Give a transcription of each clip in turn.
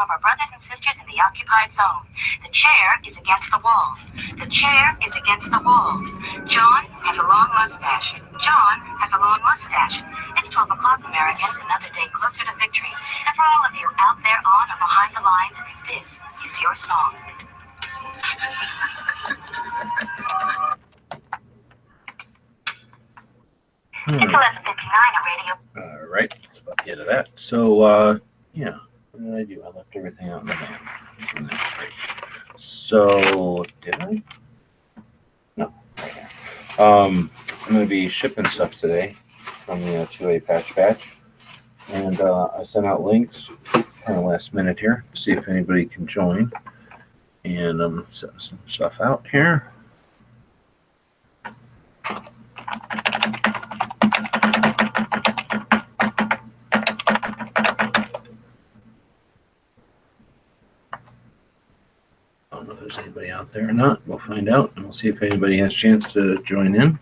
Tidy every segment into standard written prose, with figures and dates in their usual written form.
of our brothers and sisters in the occupied zone. The chair is against the wall. The chair is against the wall. John has a long mustache. John has a long mustache. It's 12 o'clock, Americans, another day closer to victory. And for all of you out there on or behind the lines, this is your song. It's 11:59 on radio. All right, let's about the end of that. So, yeah, what did I do? I left everything out in the van. So, did I? No. I'm going to be shipping stuff today from the 2A patch batch. And I sent out links kind of last minute here to see if anybody can join. And I'm setting some stuff out here. I don't know if there's anybody out there or not. We'll find out, and we'll see if anybody has a chance to join in.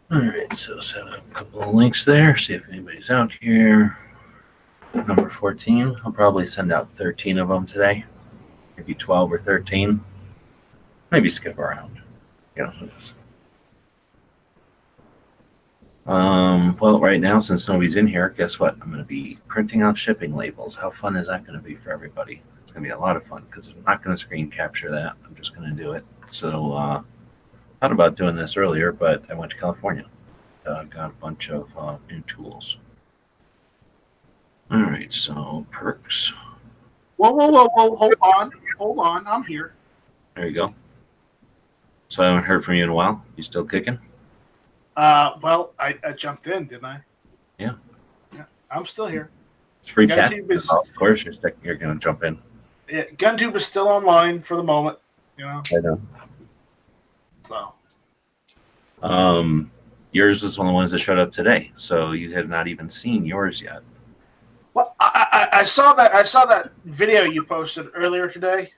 All right, so set up a couple of links there, see if anybody's out here. Number 14, I'll probably send out 13 of them today, maybe 12 or 13. Maybe skip around. Yeah. Well, right now, since nobody's in here, guess what? I'm going to be printing out shipping labels. How fun is that going to be for everybody? It's going to be a lot of fun because I'm not going to screen capture that. I'm just going to do it. So, thought about doing this earlier, but I went to California. Got a bunch of new tools. All right, so perks. Whoa! Hold on. I'm here. There you go. So I haven't heard from you in a while. You still kicking? Well, I jumped in, didn't I? Yeah. Yeah, I'm still here. It's free Gun cat. Tube is, Of course, you're going to jump in. yeah, GunTube is still online for the moment. You know. I know. So. Yours is one of the ones that showed up today, so you have not even seen yours yet. Well, I saw that video you posted earlier today.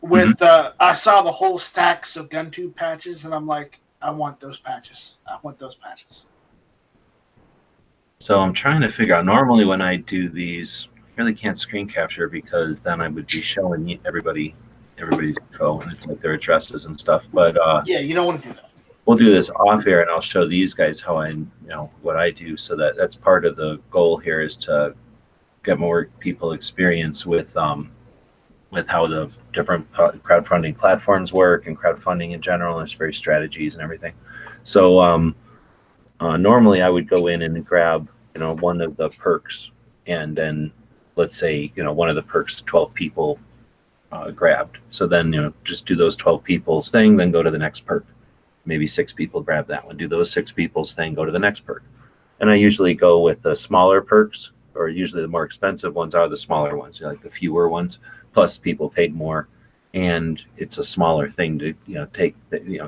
With I saw the whole stacks of GunTube patches, and I'm like, I want those patches. So I'm trying to figure out. Normally, when I do these, I really can't screen capture because then I would be showing everybody's info, and it's like their addresses and stuff. But yeah, you don't want to do that. We'll do this off air, and I'll show these guys how what I do. So that's part of the goal here is to get more people experience with how the different crowdfunding platforms work and crowdfunding in general. There's various strategies and everything. So normally I would go in and grab one of the perks, and then let's say one of the perks 12 people grabbed. So then just do those 12 people's thing, then go to the next perk. Maybe 6 people grab that one. Do those 6 people's thing, go to the next perk. And I usually go with the smaller perks, or usually the more expensive ones are the smaller ones, like the fewer ones. Plus, people paid more, and it's a smaller thing to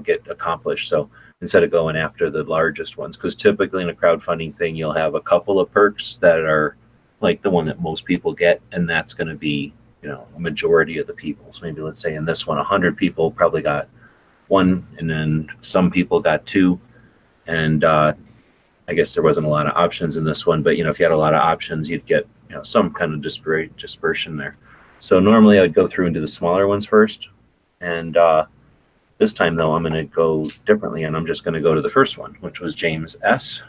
get accomplished. So instead of going after the largest ones, because typically in a crowdfunding thing, you'll have a couple of perks that are like the one that most people get, and that's going to be a majority of the people. So maybe let's say in this one, 100 people probably got 1, and then some people got 2, and I guess there wasn't a lot of options in this one, but if you had a lot of options, you'd get some kind of dispersion there. So normally I'd go through and do the smaller ones first, and this time though I'm going to go differently, and I'm just going to go to the first one, which was James S.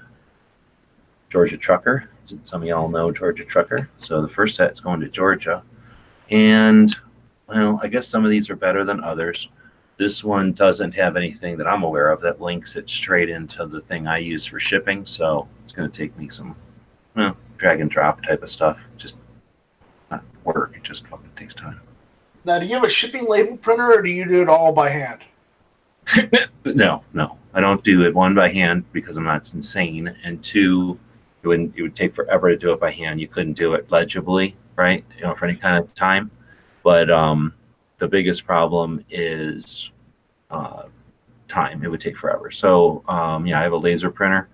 Georgia Trucker. Some of y'all know Georgia Trucker. So the first set's going to Georgia, and well, I guess some of these are better than others. This one doesn't have anything that I'm aware of that links it straight into the thing I use for shipping, so it's going to take me some drag and drop type of stuff. Just not work, it just fucking takes time. Now, do you have a shipping label printer, or do you do it all by hand? No, I don't do it, 1, by hand because I'm not insane, and 2, it would take forever to do it by hand. You couldn't do it legibly, right? For any kind of time. But the biggest problem is time. It would take forever. So yeah, I have a laser printer,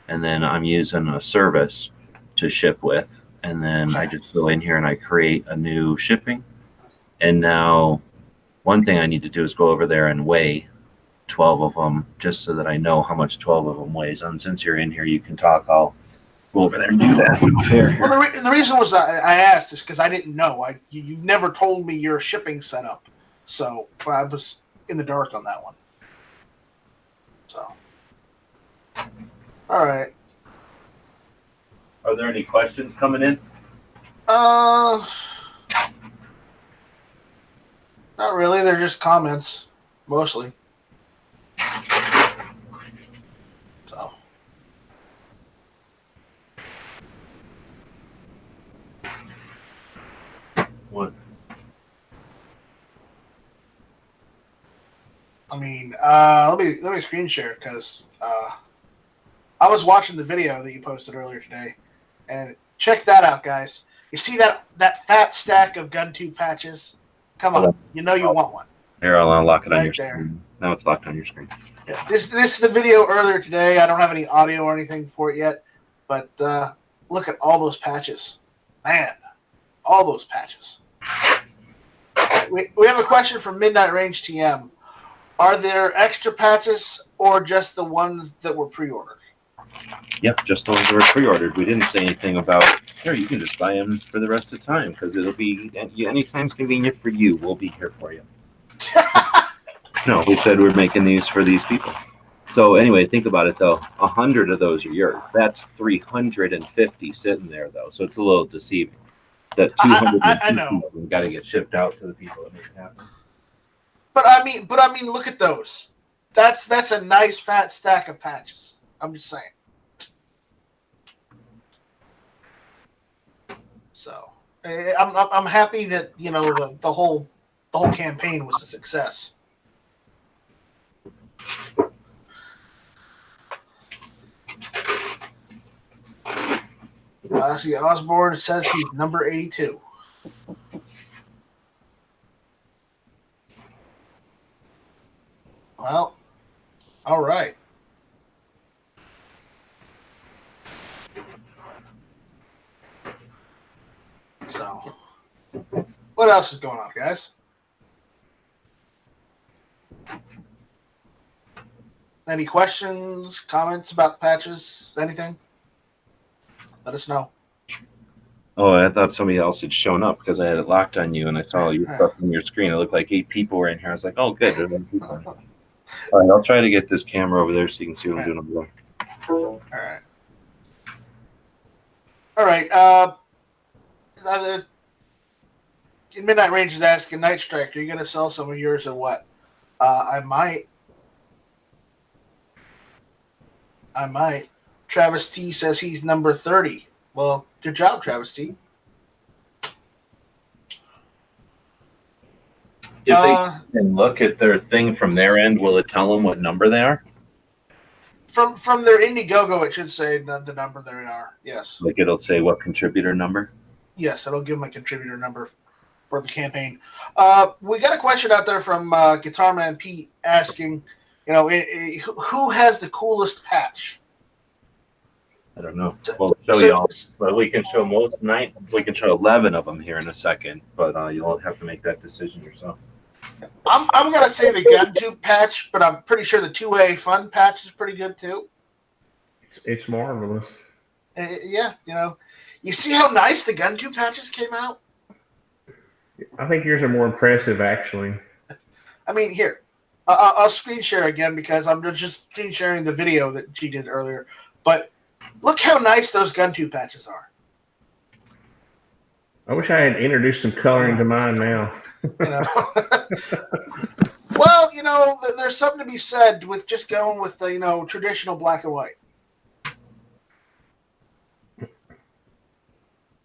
and then I'm using a service to ship with, and then I just go in here and I create a new shipping. And now one thing I need to do is go over there and weigh 12 of them, just so that I know how much 12 of them weighs. And since you're in here, you can talk. I'll go over there and do that. Well, the reason was I asked is because I didn't know. You've never told me your shipping setup, so I was in the dark on that one. So, all right. Are there any questions coming in? Not really. They're just comments, mostly. So. What? I mean, let me screen share because I was watching the video that you posted earlier today, and check that out, guys. You see that fat stack of gun tube patches? Come on, you know you want one. Here, I'll unlock it on Right your there. screen. Now it's locked on your screen. Yeah, this is the video earlier today. I don't have any audio or anything for it yet, but look at all those patches, man! All those patches. We have a question from Midnight Range TM. Are there extra patches or just the ones that were pre-ordered? Yep, just the ones that were pre-ordered. We didn't say anything about, here, you can just buy them for the rest of the time, because it'll be, anytime's convenient for you, we'll be here for you. No, we said we're making these for these people. So anyway, think about it, though. 100 of those are yours. That's 350 sitting there, though, so it's a little deceiving. That 250 got to get shipped out to the people that make it happen. But I mean, look at those. That's a nice fat stack of patches. I'm just saying. So I'm happy that the whole campaign was a success. See, Osborne says he's number 82. Well, all right. So, what else is going on, guys? Any questions, comments about patches, anything? Let us know. Oh, I thought somebody else had shown up because I had it locked on you, and I saw your stuff on your screen. It looked like 8 people were in here. I was like, oh, good. There's 8 people in here. All right, I'll try to get this camera over there so you can see what I'm doing over there. All right. Midnight Range is asking, Night Strike, are you going to sell some of yours or what? I might. Travis T says he's number 30. Well, good job, Travis T. If they can look at their thing from their end, will it tell them what number they are? From their Indiegogo, it should say the number they are. Yes. Like it'll say what contributor number? Yes, it'll give them a contributor number for the campaign. We got a question out there from Guitar Man Pete asking, who has the coolest patch? I don't know. We'll show y'all. But we can show we can show 11 of them here in a second, but you'll have to make that decision yourself. I'm gonna say the gun tube patch, but I'm pretty sure the 2A fun patch is pretty good too. It's marvelous. Yeah, you see how nice the gun tube patches came out. I think yours are more impressive, actually. I mean, here, I'll screen share again because I'm just screen sharing the video that she did earlier. But look how nice those gun tube patches are. I wish I had introduced some coloring to mine now. Well, there's something to be said with just going with the traditional black and white.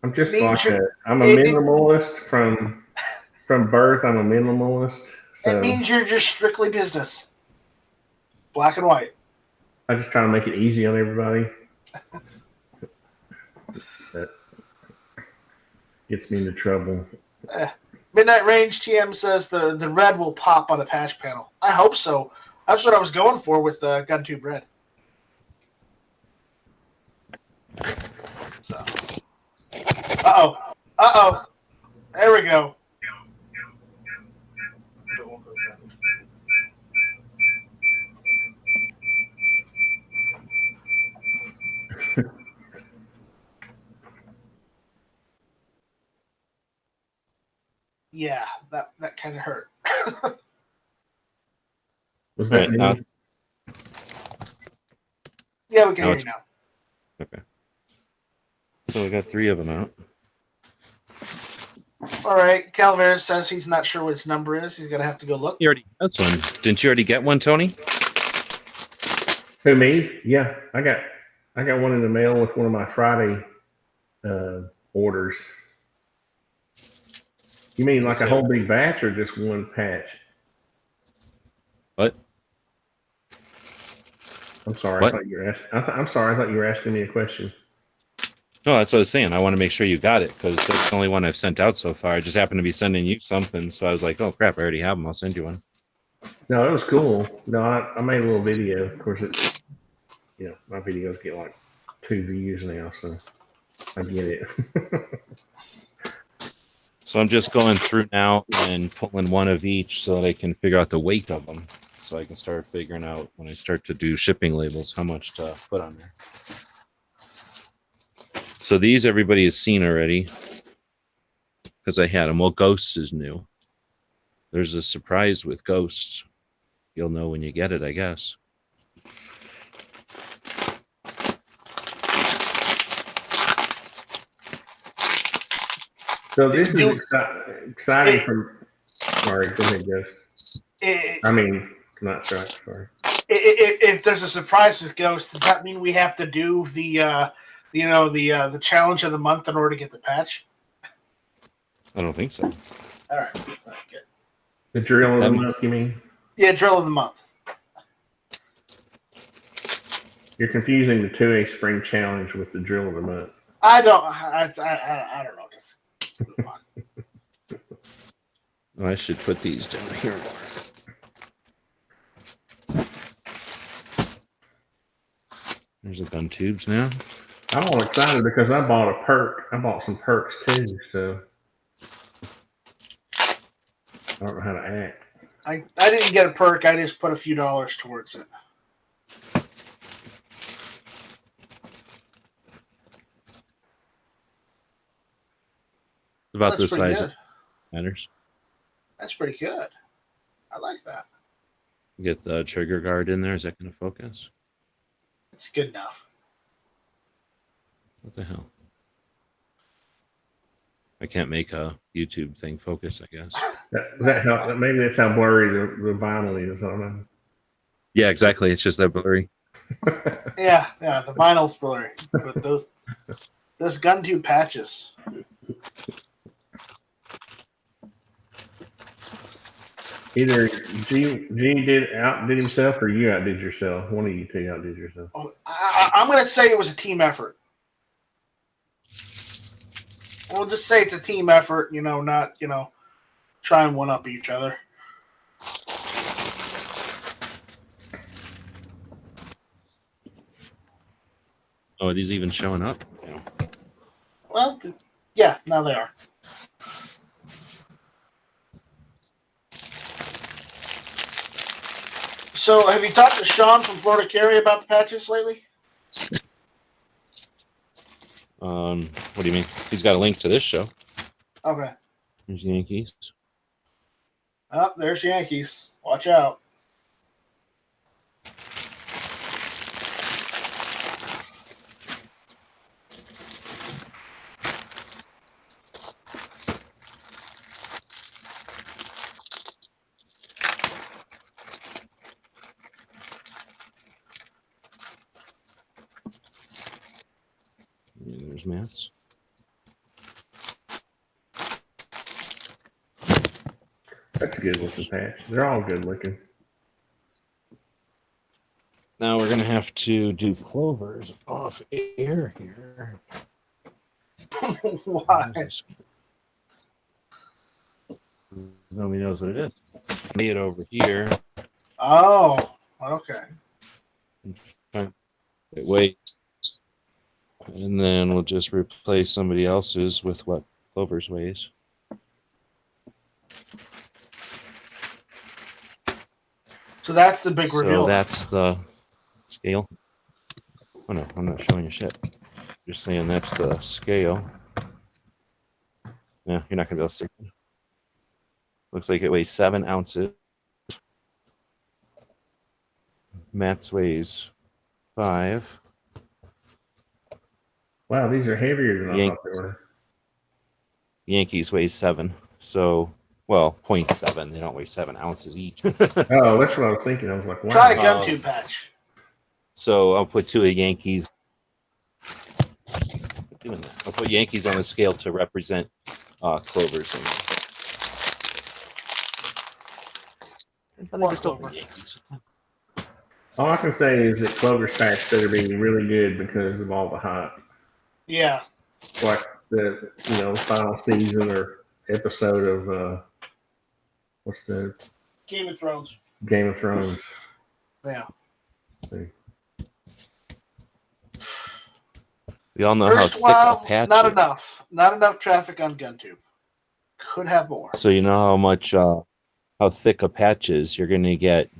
I'm just I'm a minimalist from birth. I'm a minimalist. So it means you're just strictly business. Black and white. I just try to make it easy on everybody. That gets me into trouble. Midnight Range TM says the red will pop on a patch panel. I hope so. That's what I was going for with Gun Tube Red. So, there we go. Yeah, that kind of hurt. Was that me? Yeah, we can hear you now. Okay. So we got 3 of them out. All right. Calaveras says he's not sure what his number is. He's gonna have to go look. You already got one. Didn't you already get one, Tony? Who, me? Yeah, I got one in the mail with one of my Friday orders. You mean like a whole big batch or just one patch? What? I'm sorry. What? I thought you were asking. I'm sorry. I thought you were asking me a question. No, that's what I was saying. I want to make sure you got it because that's the only one I've sent out so far. I just happened to be sending you something, so I was like, "Oh crap, I already have them. I'll send you one." No, it was cool. No, I made a little video. Of course, it's my videos get like 2 views now, so I get it. So I'm just going through now and pulling one of each so that I can figure out the weight of them, so I can start figuring out when I start to do shipping labels how much to put on there. So these everybody has seen already because I had them. Well, Ghosts is new. There's a surprise with Ghosts. You'll know when you get it, I guess. So this is exciting from. Sorry, go ahead, Ghost. I mean, not sorry. If there's a surprise with Ghost, does that mean we have to do the challenge of the month in order to get the patch? I don't think so. All right, good. The drill of the month, you mean? Yeah, drill of the month. You're confusing the 2A spring challenge with the drill of the month. I don't know. Just move on. Oh, I should put these down here more. There's the gun tubes now. I'm all excited because I bought a perk. I bought some perks too, so I don't know how to act. I didn't get a perk. I just put a few dollars towards it. About That's this pretty size good. matters. That's pretty good. I like that. Get the trigger guard in there. Is that going to focus? It's good enough. What the hell? I can't make a YouTube thing focus, I guess. Maybe that's how blurry the vinyl is. I don't know. Yeah, exactly. It's just that blurry. Yeah, the vinyl's blurry. But those gun tube patches. Either G did himself or you outdid yourself. One of you two outdid yourself. Oh, I'm going to say it was a team effort. We'll just say it's a team effort, not, try and one-up each other. Oh, are these even showing up? Yeah. Well, yeah, now they are. So, have you talked to Sean from Florida Carry about the patches lately? What do you mean? He's got a link to this show. Okay. There's Yankees. Oh, there's Yankees. Watch out. There's Mets. That's a good looking patch. They're all good looking. Now we're going to have to do Clovers off air here. Why? Nobody knows what it is. Lay it over here. Oh. Okay. It weighs. And then we'll just replace somebody else's with what Clover's weighs. So that's the big So reveal. that's the scale. Oh no, I'm not showing you shit. Just saying that's the scale. Yeah, you're not gonna be able to see it. Looks like it weighs 7 ounces. Matt's weighs 5. Wow, these are heavier than I thought they were. Yankees weighs 7. So, well, 0.7. They don't weigh 7 ounces each. Oh, that's what I was thinking. I was like, wow. Try a gun tube patch. So I'll put 2 of Yankees. Doing that. I'll put Yankees on the scale to represent Clovers. More Clover. Yankees. All I can say is that Clover's packs better be really good because of all the hype. Yeah. Like the final season or episode of what's the Game of Thrones. Game of Thrones. Yeah. We all know First how thick while, a patch not is. enough. Not enough traffic on GunTube. Could have more. So you know how much how thick a patch is. You're going to get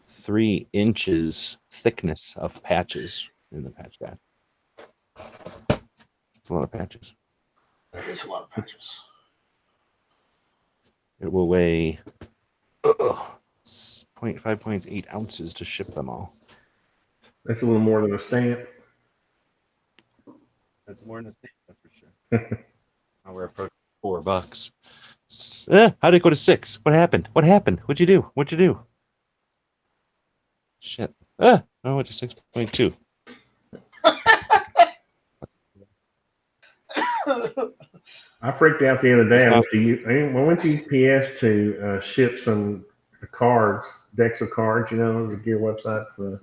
3 inches thickness of patches in the patch bag. It's a lot of patches. That is a lot of patches. It will weigh 5.8 ounces to ship them all. That's a little more than a stamp. That's more than a stamp, that's for sure. Now we're approaching $4. How'd it go to 6? What happened? What happened? What'd you do? What'd you do? Shit. I went to 6.2. I freaked out the other day. I went to UPS to ship some cards, decks of cards, the gear websites, the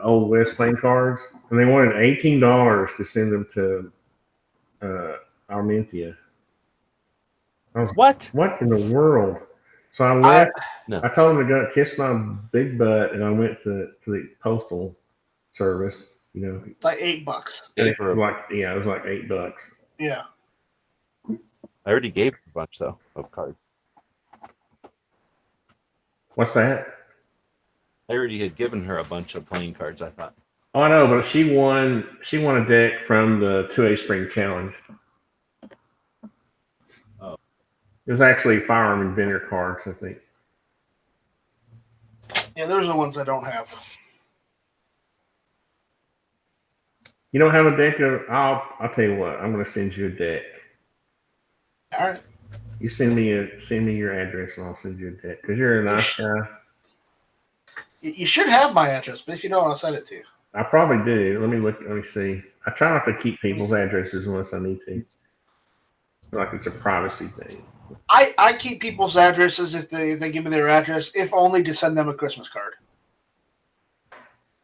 Old West playing cards, and they wanted $18 to send them to Armentia. I was What? What in the world? So I left. No. I told them to go kiss my big butt, and I went to the postal service. It's like $8. And it was like it was like $8. Yeah. I already gave a bunch though of cards. What's that? I already had given her a bunch of playing cards, I thought. Oh, I know, but she won a deck from the 2A Spring Challenge. Oh. It was actually Firearm Inventor cards, I think. Yeah, those are the ones I don't have. You don't have a deck of? I'll tell you what. I'm going to send you a deck. All right. You send me your address, and I'll send you a deck because you're a nice guy. You should have my address, but if you don't, I'll send it to you. I probably do. Let me look. Let me see. I try not to keep people's addresses unless I need to. Like it's a privacy thing. I keep people's addresses if they give me their address, if only to send them a Christmas card.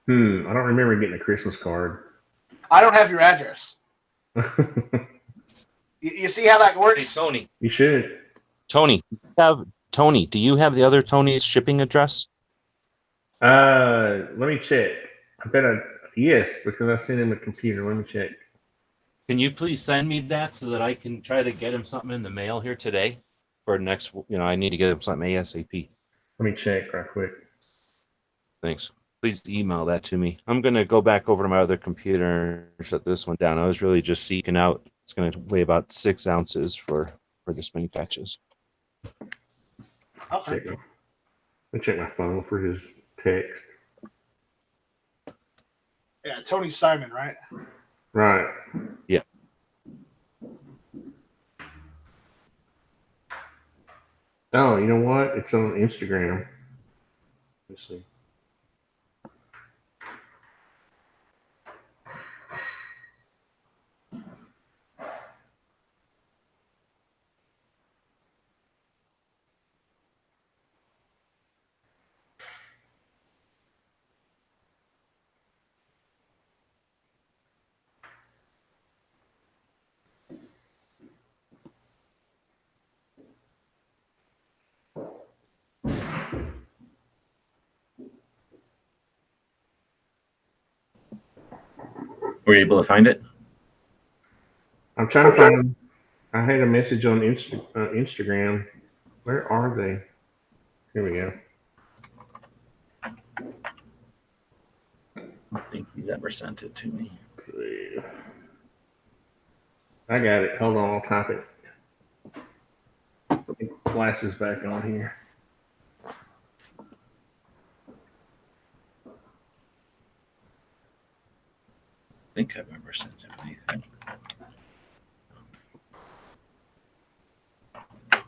I don't remember getting a Christmas card. I don't have your address. You see how that works? Hey, Tony. You should. Tony, do you have the other Tony's shipping address? Let me check. Yes, because I sent him a computer. Let me check. Can you please send me that so that I can try to get him something in the mail here today for next, I need to get him something ASAP. Let me check right quick. Thanks. Please email that to me. I'm going to go back over to my other computer and shut this one down. I was really just seeking out. It's going to weigh about 6 ounces for this many patches. Okay. Let me check my phone for his text. Yeah, Tony Simon, right? Right. Yeah. Oh, you know what? It's on Instagram. Let's see. Were you able to find it? I'm trying to find. I had a message on Instagram. Where are they? Here we go. I don't think he's ever sent it to me. I got it. Hold on, I'll type it. Put the glasses back on here. I think I've ever sent him anything.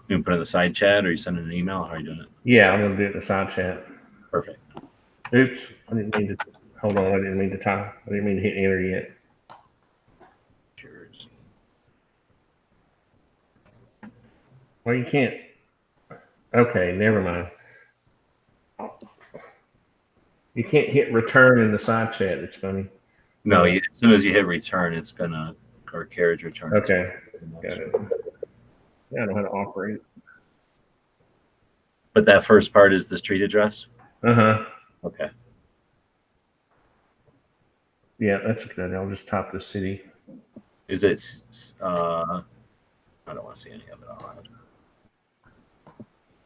You can put it in the side chat, or you send an email. How are you doing it? Yeah, I'm gonna do it in the side chat. Perfect. Oops, I didn't mean to. Hold on, I didn't mean to type. I didn't mean to hit enter yet. Cheers. Well, you can't. Okay, never mind. You can't hit return in the side chat. It's funny. No, as soon as you hit return, it's gonna, or carriage return. Okay, got it. Yeah, I know how to operate. But that first part is the street address? Uh-huh. Okay. Yeah, that's good. I'll just type the city. Is it, I don't want to see any of it on.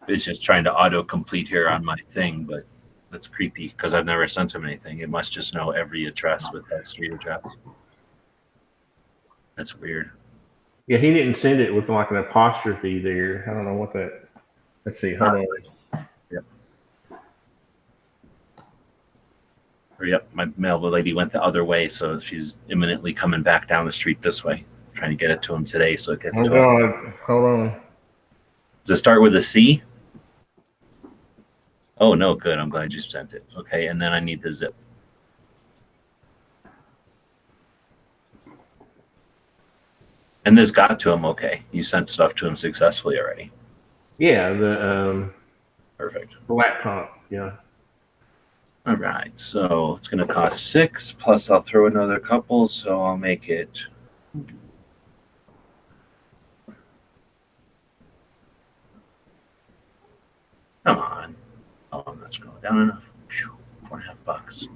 It's just trying to auto-complete here on my thing, but that's creepy because I've never sent him anything. It must just know every address with that street address. That's weird. Yeah, he didn't send it with like an apostrophe there. I don't know what that. Let's see. Hold on. Yep. Or yep, my mail lady went the other way, so she's imminently coming back down the street this way, trying to get it to him today, so it gets Oh to him. God! Hold on. Does it start with a C? Oh no, good. I'm glad you sent it. Okay, and then I need the zip. And this got to him okay. You sent stuff to him successfully already. Yeah, the Perfect. laptop. Yeah. All right, so it's going to cost 6, plus I'll throw another couple, so I'll make it. Come on. Oh, I'm not scrolling down enough. $4.50.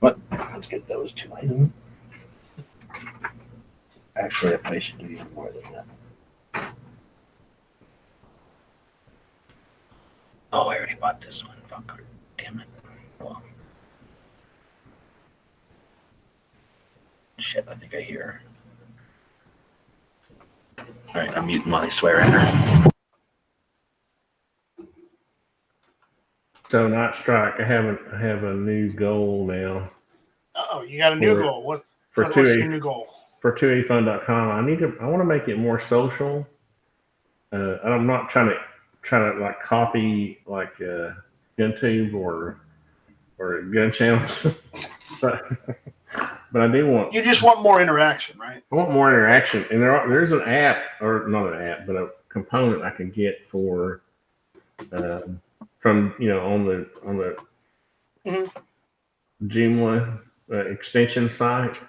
But let's get those 2 items. Actually, I probably should do even more than that. Oh, I already bought this one. Fuck. Damn it. Well. Shit, I think I hear her. All right, I'm muting while I swear at her. So Night Strike, I have a new goal now. Oh, you got a new goal. What's your new goal? For 2afun.com. I want to make it more social. I'm not trying to like copy like GunTube or gun channels. But I do want. You just want more interaction, right? I want more interaction, and there's an app, or not an app, but a component I can get for from on the Joomla extension site,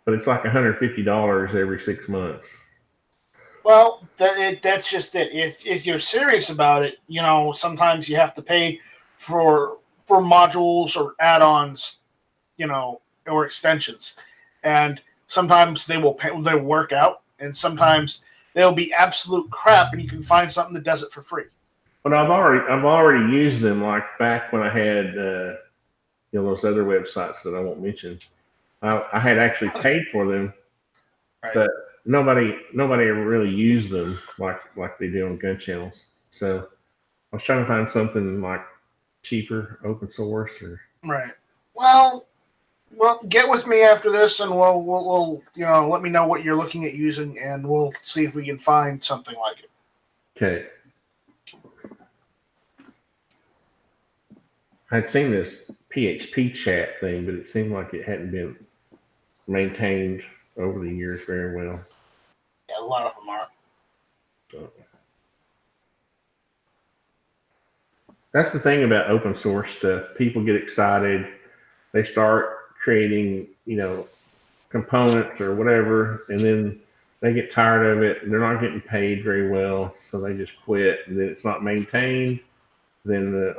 but it's like $150 every 6 months. Well, that's just it. If you're serious about it, sometimes you have to pay for modules or add-ons, or extensions, and sometimes they work out, and sometimes they'll be absolute crap, and you can find something that does it for free. But I've already used them, like back when I had those other websites that I won't mention. I had actually paid for them, right. But nobody ever really used them like they do on gun channels. So I was trying to find something like cheaper, open source, or right. Well, get with me after this, and we'll let me know what you're looking at using, and we'll see if we can find something like it. Okay. I'd seen this PHP chat thing, but it seemed like it hadn't been maintained over the years very well. Yeah, a lot of them are. So. That's the thing about open source stuff. People get excited. They start creating, components or whatever, and then they get tired of it. They're not getting paid very well, so they just quit. And then it's not maintained. Then the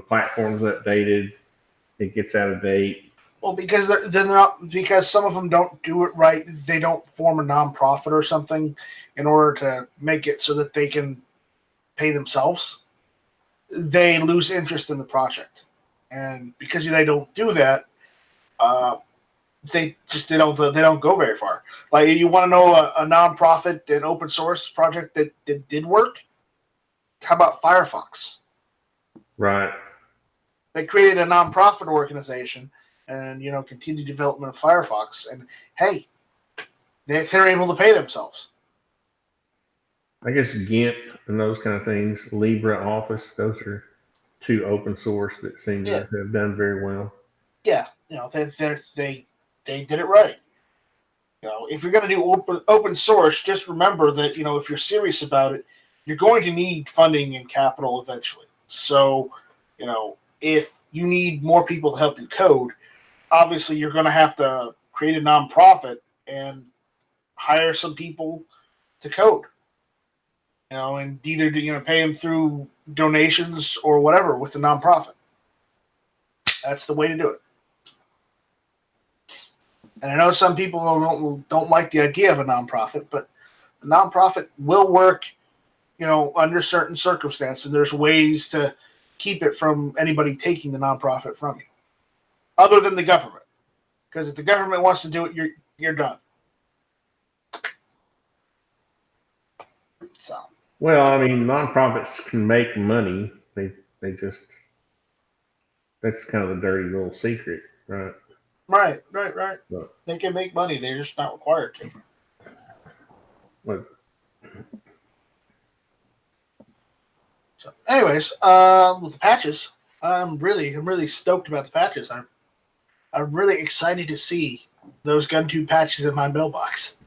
platform's updated. It gets out of date. Well, because they're not, because some of them don't do it right. They don't form a nonprofit or something in order to make it so that they can pay themselves. They lose interest in the project, and because they don't do that, they don't go very far. Like, you want to know a nonprofit and open source project that did work? How about Firefox? Right. They created a nonprofit organization and continued development of Firefox, and hey, they're able to pay themselves. I guess GIMP and those kind of things, LibreOffice, those are two open source that seem to have done very well. Yeah, they did it right. If you're going to do open source, just remember that if you're serious about it, you're going to need funding and capital eventually. So, if you need more people to help you code, obviously you're going to have to create a nonprofit and hire some people to code. And either pay them through donations or whatever with the nonprofit. That's the way to do it. And I know some people don't like the idea of a nonprofit, but a nonprofit will work, under certain circumstances. And there's ways to keep it from anybody taking the nonprofit from you, other than the government. Because if the government wants to do it, you're done. So. Well, I mean, nonprofits can make money. They just, that's kind of a dirty little secret, right? Right. But, They can make money. They're just not required to. but So, anyways, with the patches, I'm really stoked about the patches. I'm really excited to see those Gun 2 patches in my mailbox.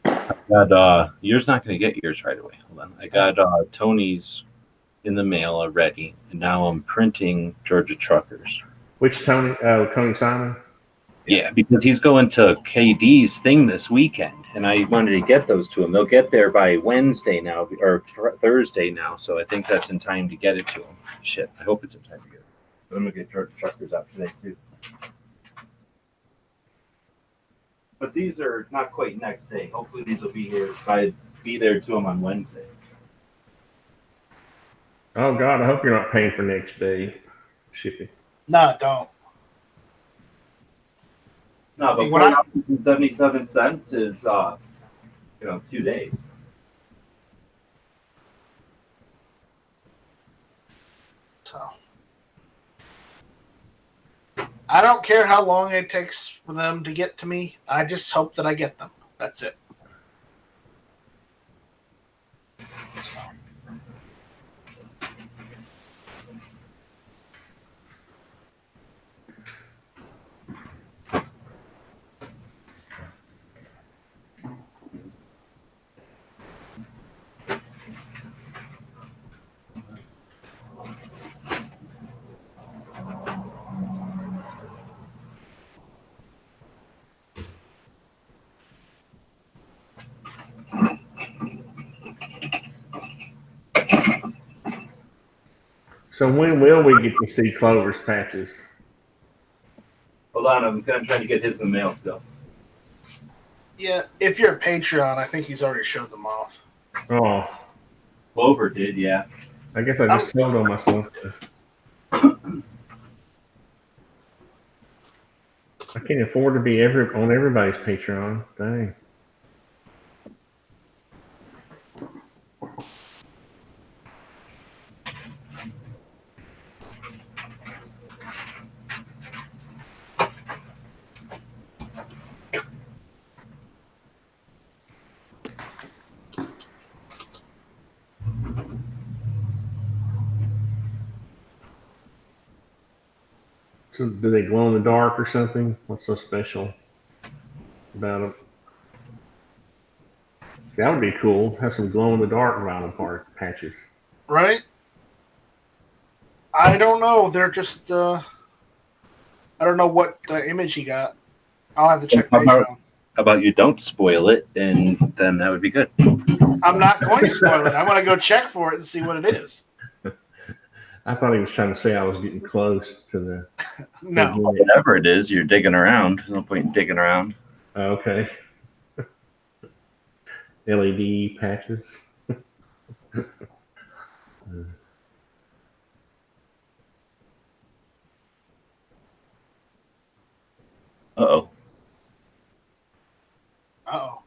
Yours not going to get yours right away. Hold on. I got Tony's in the mail already, and now I'm printing Georgia Truckers. which Tony? Tony Simon. Yeah, because he's going to KD's thing this weekend, and I wanted to get those to him. They'll get there by Wednesday now, or Thursday now, so I think that's in time to get it to him. Shit, I hope it's in time to get it. I'm going to get Georgia Truckers out today, too. But these are not quite next day. Hopefully these will be there to him on Wednesday. Oh God, I hope you're not paying for next day shipping. No, don't. No, but $4.77 is 2 days. So I don't care how long it takes for them to get to me. I just hope that I get them. That's it. So. So when will we get to see Clover's patches? Hold on, I'm going to try to get his in the mail still. Yeah, if you're a Patreon, I think he's already showed them off. Oh, Clover did, yeah. I guess I just told on myself. I can't afford to be on everybody's Patreon. Dang. So do they glow in the dark or something? What's so special about them? That would be cool. Have some glow in the dark vinyl patches. Right? I don't know. They're just, I don't know what image he got. I'll have to check Patreon. How about you don't spoil it, and then that would be good. I'm not going to spoil it. I want to go check for it and see what it is. I thought he was trying to say I was getting close to the. No. Whatever it is, you're digging around. There's no point in digging around. Okay. LED patches. Uh-oh. Oh.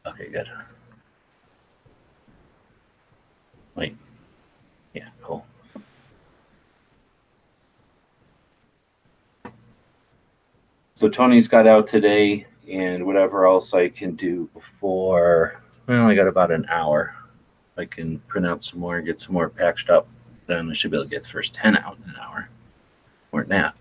Okay, good. Wait. Yeah, cool. So Tony's got out today, and whatever else I can do before, well, I got about an hour. I can print out some more and get some more patched up. Then I should be able to get the first 10 out in an hour. More than that.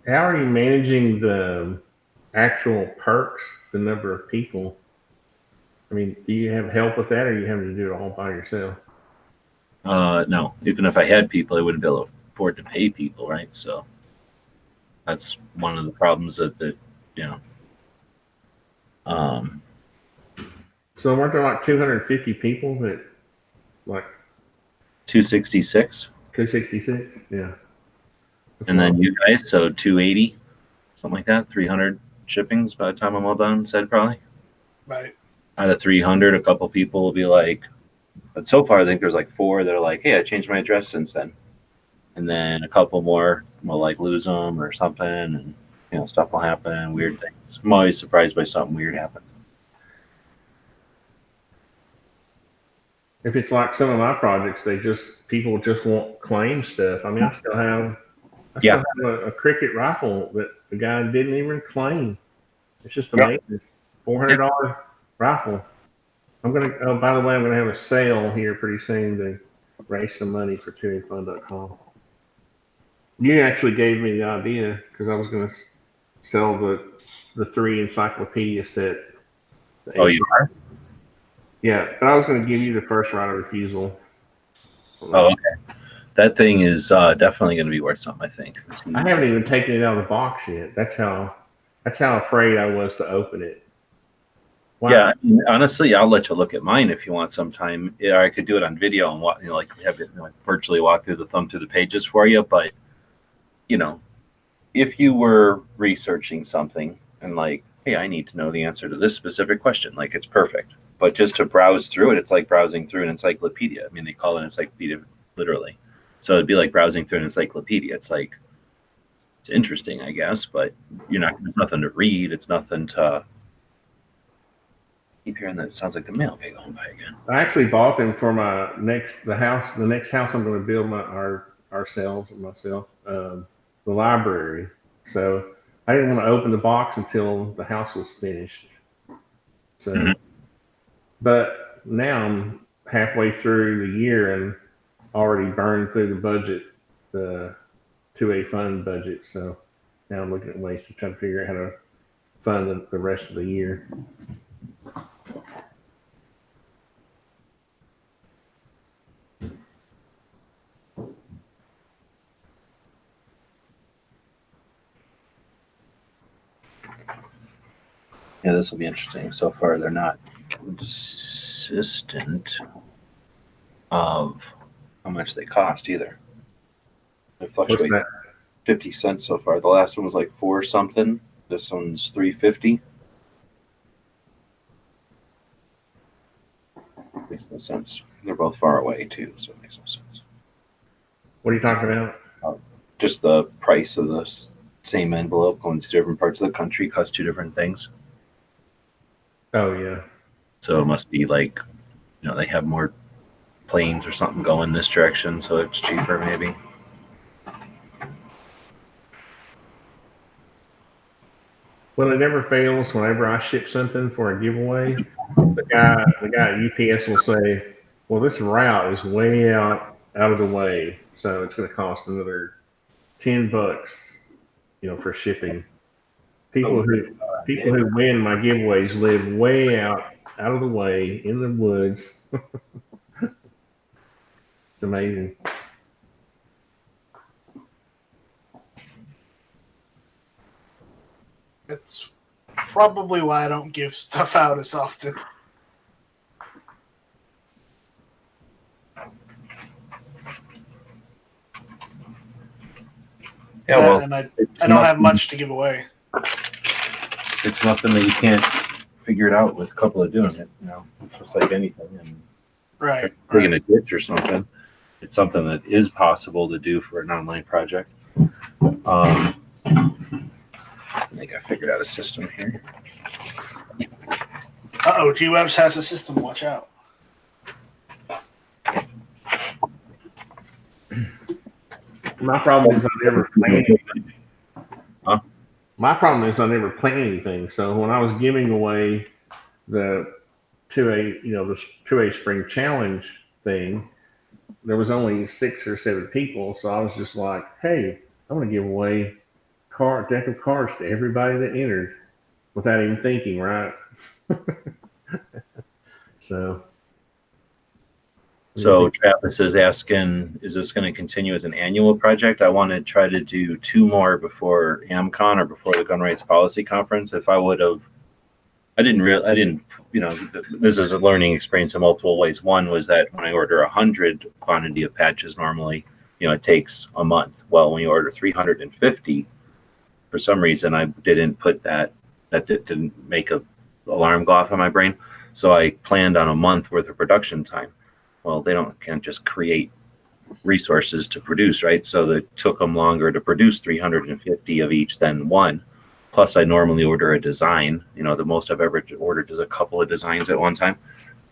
How are you managing the actual perks, the number of people? I mean, do you have help with that, or are you having to do it all by yourself? No, even if I had people, I wouldn't be able to afford to pay people, right? So that's one of the problems that you know. So weren't there like 250 people that, like 266, 266? Yeah. That's and a lot. then you guys, so 280, something like that. 300 shippings by the time I'm all done. Said probably Right. out of 300, a couple people will be like. But so far, I think there's like 4 that are like, "Hey, I changed my address since then," and then a couple more will like lose them or something, and stuff will happen. Weird things. I'm always surprised by something weird happen. If it's like some of my projects, people just won't claim stuff. I mean, I still have a cricket rifle that the guy didn't even claim. It's just amazing. $400 rifle. I'm gonna. Oh, by the way, I'm gonna have a sale here pretty soon to raise some money for TuneInFun.com. You actually gave me the idea because I was gonna sell the 3 encyclopedia set. Oh, you are? Yeah, but I was going to give you the first right of refusal. Oh, okay. That thing is definitely going to be worth something, I think. I haven't even taken it out of the box yet. That's how afraid I was to open it. Wow. Yeah, I mean, honestly, I'll let you look at mine if you want sometime. Yeah, I could do it on video and like have it virtually walk through thumb through the pages for you. But if you were researching something and like, hey, I need to know the answer to this specific question, like it's perfect. But just to browse through it, it's like browsing through an encyclopedia. I mean, they call it an encyclopedia literally. So it'd be like browsing through an encyclopedia. It's like, it's interesting, I guess, but there's nothing to read. It's nothing to. Keep hearing that. It sounds like the mail pay going by again. I actually bought them for the next house I'm going to build myself, the library. So I didn't want to open the box until the house was finished. So, but now I'm halfway through the year and already burned through the budget, the 2A fund budget. So now I'm looking at ways to try to figure out how to fund the rest of the year. Yeah, this will be interesting. So far, they're not consistent of how much they cost either. They fluctuate 50 cents so far. The last one was like 4 something. This one's $3.50. Makes no sense. They're both far away too, so it makes no sense. What are you talking about? Just the price of the same envelope going to different parts of the country costs 2 different things. Oh yeah. So it must be like, they have more planes or something going this direction, so it's cheaper maybe. Well, it never fails. Whenever I ship something for a giveaway, the guy at UPS will say, "Well, this route is way out of the way, so it's going to cost another $10, for shipping." People who win my giveaways live way out of the way in the woods. It's amazing. probably why I don't give stuff out as often. Yeah, well, And I it's don't have nothing- much to give away. It's nothing that you can't figure it out with a couple of doing it. It's just like anything. And Right. digging a ditch or something. It's something that is possible to do for an online project. I think I figured out a system here. Uh-oh, G-Webs has a system. Watch out. My problem is I never plan anything. Huh? My problem is I never plan anything. So when I was giving away the 2A Spring Challenge thing, there was only 6 or 7 people. So I was just like, hey, I'm going to give away a deck of cards to everybody that entered without even thinking, right? So Travis is asking, is this going to continue as an annual project? I want to try to do 2 more before AmCon or before the Gun Rights Policy Conference. If I would have, this is a learning experience in multiple ways. One was that when I order 100 quantity of patches normally, it takes a month. Well, when you order 350, for some reason I didn't put that didn't make a alarm go off in my brain. So I planned on a month worth of production time. Well, can't just create resources to produce, right? So it took them longer to produce 350 of each than one. Plus, I normally order a design. The most I've ever ordered is a couple of designs at one time.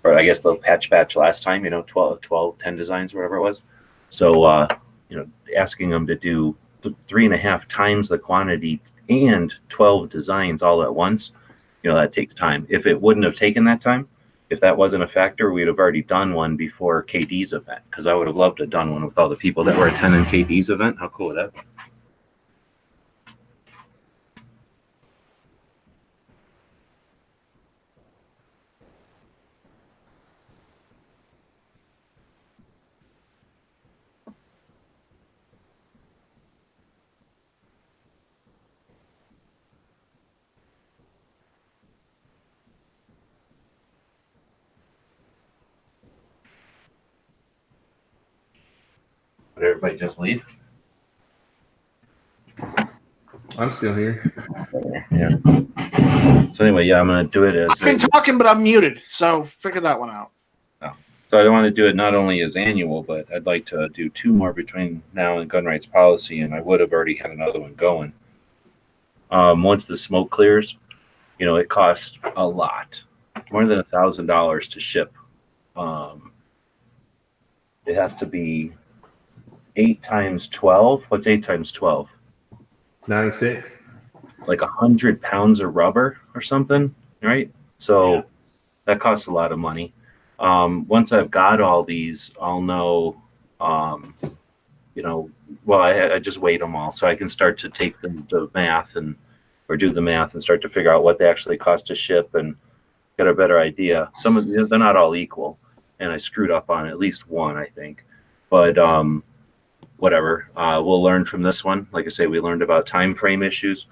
Or I guess the patch batch last time, 10 designs, whatever it was. So, asking them to do 3.5 times the quantity and 12 designs all at once, that takes time. If it wouldn't have taken that time, if that wasn't a factor, we'd have already done one before KD's event, because I would have loved to have done one with all the people that were attending KD's event. How cool would that be? Would everybody just leave? I'm still here. Yeah. So anyway, I'm going to do it as I've been talking, but I'm muted, so figure that one out. So I want to do it not only as annual, but I'd like to do 2 more between now and Gun Rights Policy, and I would have already had another one going. Once the smoke clears, it costs a lot, more than $1,000 to ship. It has to be 8 times 12. What's 8 times 12? 96. Like 100 pounds of rubber or something, right? So that costs a lot of money. Once I've got all these, I'll know, I just weighed them all, so I can start to take the math or do the math and start to figure out what they actually cost to ship and get a better idea. Some of them, they're not all equal, and I screwed up on at least one, I think. But whatever, we'll learn from this one. Like I say, we learned about time frame issues.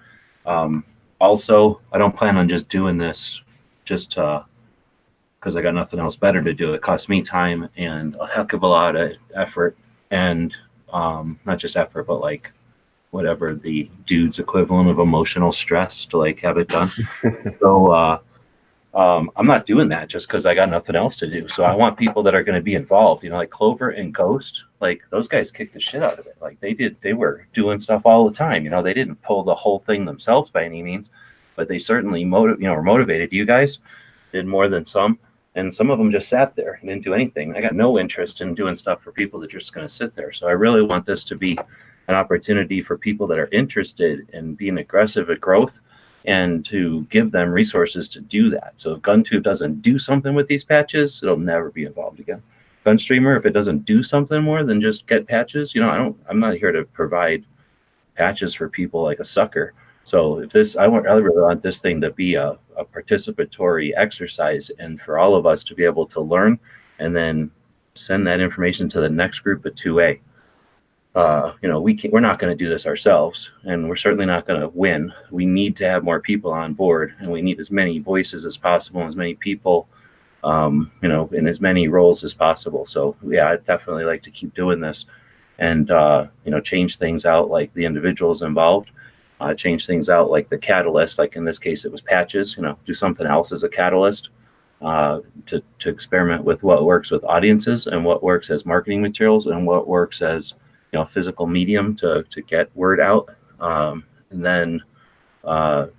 Also, I don't plan on just doing this just because I got nothing else better to do. It costs me time and a heck of a lot of effort, and not just effort, but like whatever the dude's equivalent of emotional stress to like have it done. So I'm not doing that just because I got nothing else to do. So I want people that are going to be involved, like Clover and Ghost, like those guys kicked the shit out of it. Like they were doing stuff all the time. They didn't pull the whole thing themselves by any means, but they certainly were motivated. You guys did more than some, and some of them just sat there and didn't do anything. I got no interest in doing stuff for people that are just going to sit there. So I really want this to be an opportunity for people that are interested in being aggressive at growth, and to give them resources to do that. So if GunTube doesn't do something with these patches, it'll never be involved again. Gunstreamer, if it doesn't do something more than just get patches, I'm not here to provide patches for people like a sucker. So if this, I really want this thing to be a participatory exercise, and for all of us to be able to learn and then send that information to the next group of 2A. we're not going to do this ourselves, and we're certainly not going to win. We need to have more people on board, and we need as many voices as possible, as many people, in as many roles as possible. So yeah, I'd definitely like to keep doing this, and change things out, like the individuals involved, change things out like the catalyst. Like in this case, it was patches. Do something else as a catalyst. To experiment with what works with audiences and what works as marketing materials and what works as physical medium to get word out. And then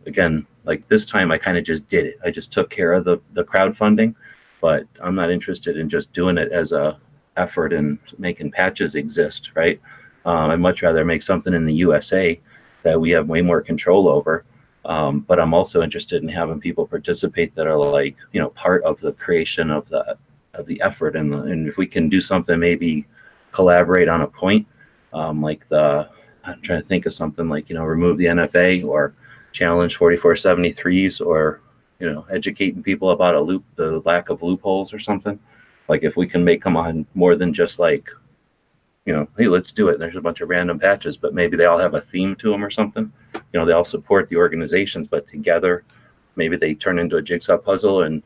again, like this time I kind of just did it. I just took care of the crowdfunding, but I'm not interested in just doing it as a effort in making patches exist, right? I'd much rather make something in the USA that we have way more control over. But I'm also interested in having people participate that are like, part of the creation of the effort. And if we can do something, maybe collaborate on a point, I'm trying to think of something like, remove the NFA or challenge 4473s or, educating people about the lack of loopholes or something. Like if we can make them on more than just like, hey, let's do it. There's a bunch of random patches, but maybe they all have a theme to them or something. They all support the organizations, but together, maybe they turn into a jigsaw puzzle and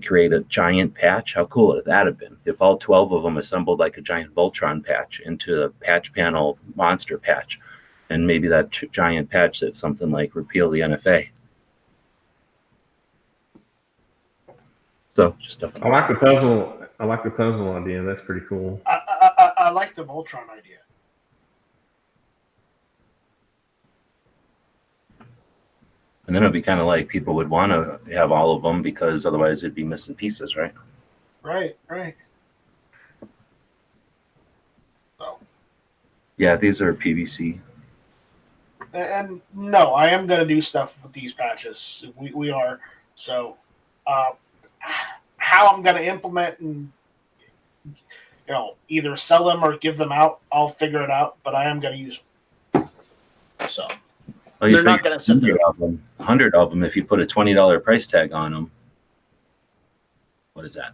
create a giant patch. How cool would that have been if all 12 of them assembled like a giant Voltron patch into a patch panel monster patch? And maybe that giant patch said something like repeal the NFA. So just stuff. I like the puzzle. I like the puzzle idea. That's pretty cool. I like the Voltron idea. And then it'd be kind of like people would want to have all of them because otherwise it'd be missing pieces, right? Right. So. Yeah, these are PVC. And no, I am going to do stuff with these patches. We are. So how I'm going to implement and either sell them or give them out, I'll figure it out. But I am going to use them. So they're not going to sit there. 100 of them. If you put a $20 price tag on them, what is that?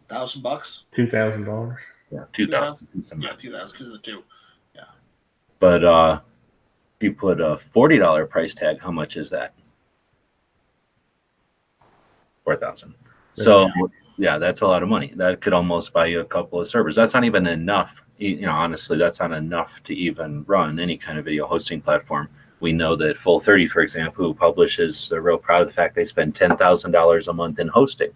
$1,000. $2,000. Yeah, 2,000. Yeah, 2,000 because of the two. Yeah. But if you put a $40 price tag, how much is that? 4,000. So yeah, that's a lot of money. That could almost buy you a couple of servers. That's not even enough. Honestly, that's not enough to even run any kind of video hosting platform. We know that Full30, for example, who publishes, they're real proud of the fact they spend $10,000 a month in hosting.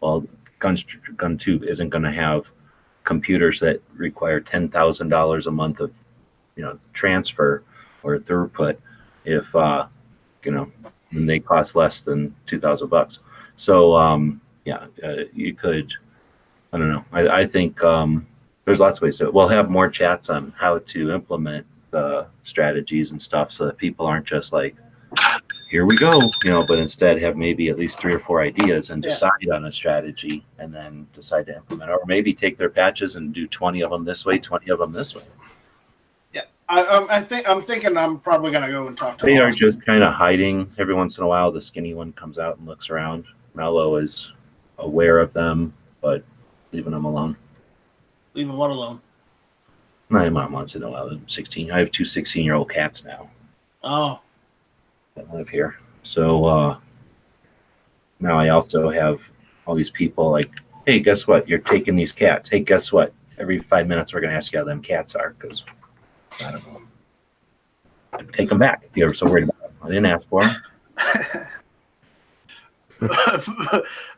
Well, GunTube isn't going to have computers that require $10,000 a month of, transfer or throughput if, they cost less than $2,000. So, you could, I don't know. I think there's lots of ways to do it. We'll have more chats on how to implement the strategies and stuff so that people aren't just like, here we go, but instead have maybe at least 3 or 4 ideas and decide on a strategy and then decide to implement it. Or maybe take their patches and do 20 of them this way, 20 of them this way. Yeah. I'm thinking I'm probably going to go and talk to They are just kind of hiding. Every once in a while, the skinny one comes out and looks around. Mello is aware of them, but leaving them alone. Leaving what alone? My mom wants to know. I'm 16. I have 2 16-year-old cats now. Oh. That live here. So now I also have all these people like, hey, guess what? You're taking these cats. Hey, guess what? Every 5 minutes, we're going to ask you how them cats are because, I don't know. Take them back if you're ever so worried about them. I didn't ask for them.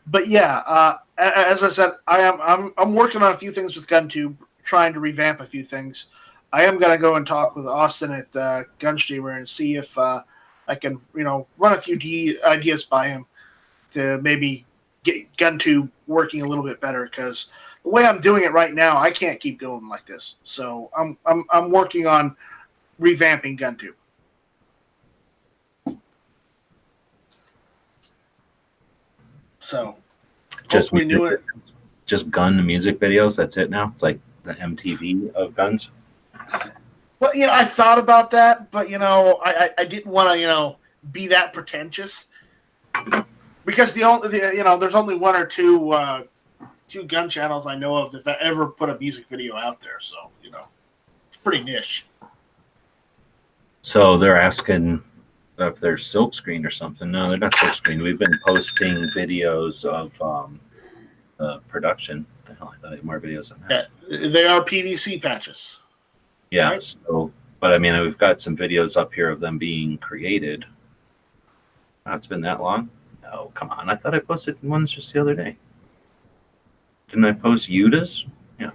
But yeah, as I said, I'm working on a few things with GunTube, trying to revamp a few things. I am going to go and talk with Austin at Gunstreamer and see if I can, run a few ideas by him to maybe get GunTube working a little bit better. Because the way I'm doing it right now, I can't keep going like this. So I'm working on revamping GunTube. So hopefully new it. Just gun music videos. That's it now. It's like the MTV of guns. Well, I thought about that, but I didn't want to be that pretentious because there's only 1 or 2 gun channels I know of that ever put a music video out there. So pretty niche. So they're asking if they're silk screen or something. No, they're not silk screen. We've been posting videos of production. What the hell, I thought I had more videos on that. Yeah, they are PVC patches. Yeah. Right. So, but I mean, we've got some videos up here of them being created. Oh, it's been that long? No, come on. I thought I posted ones just the other day. Didn't I post Yutas? Yeah.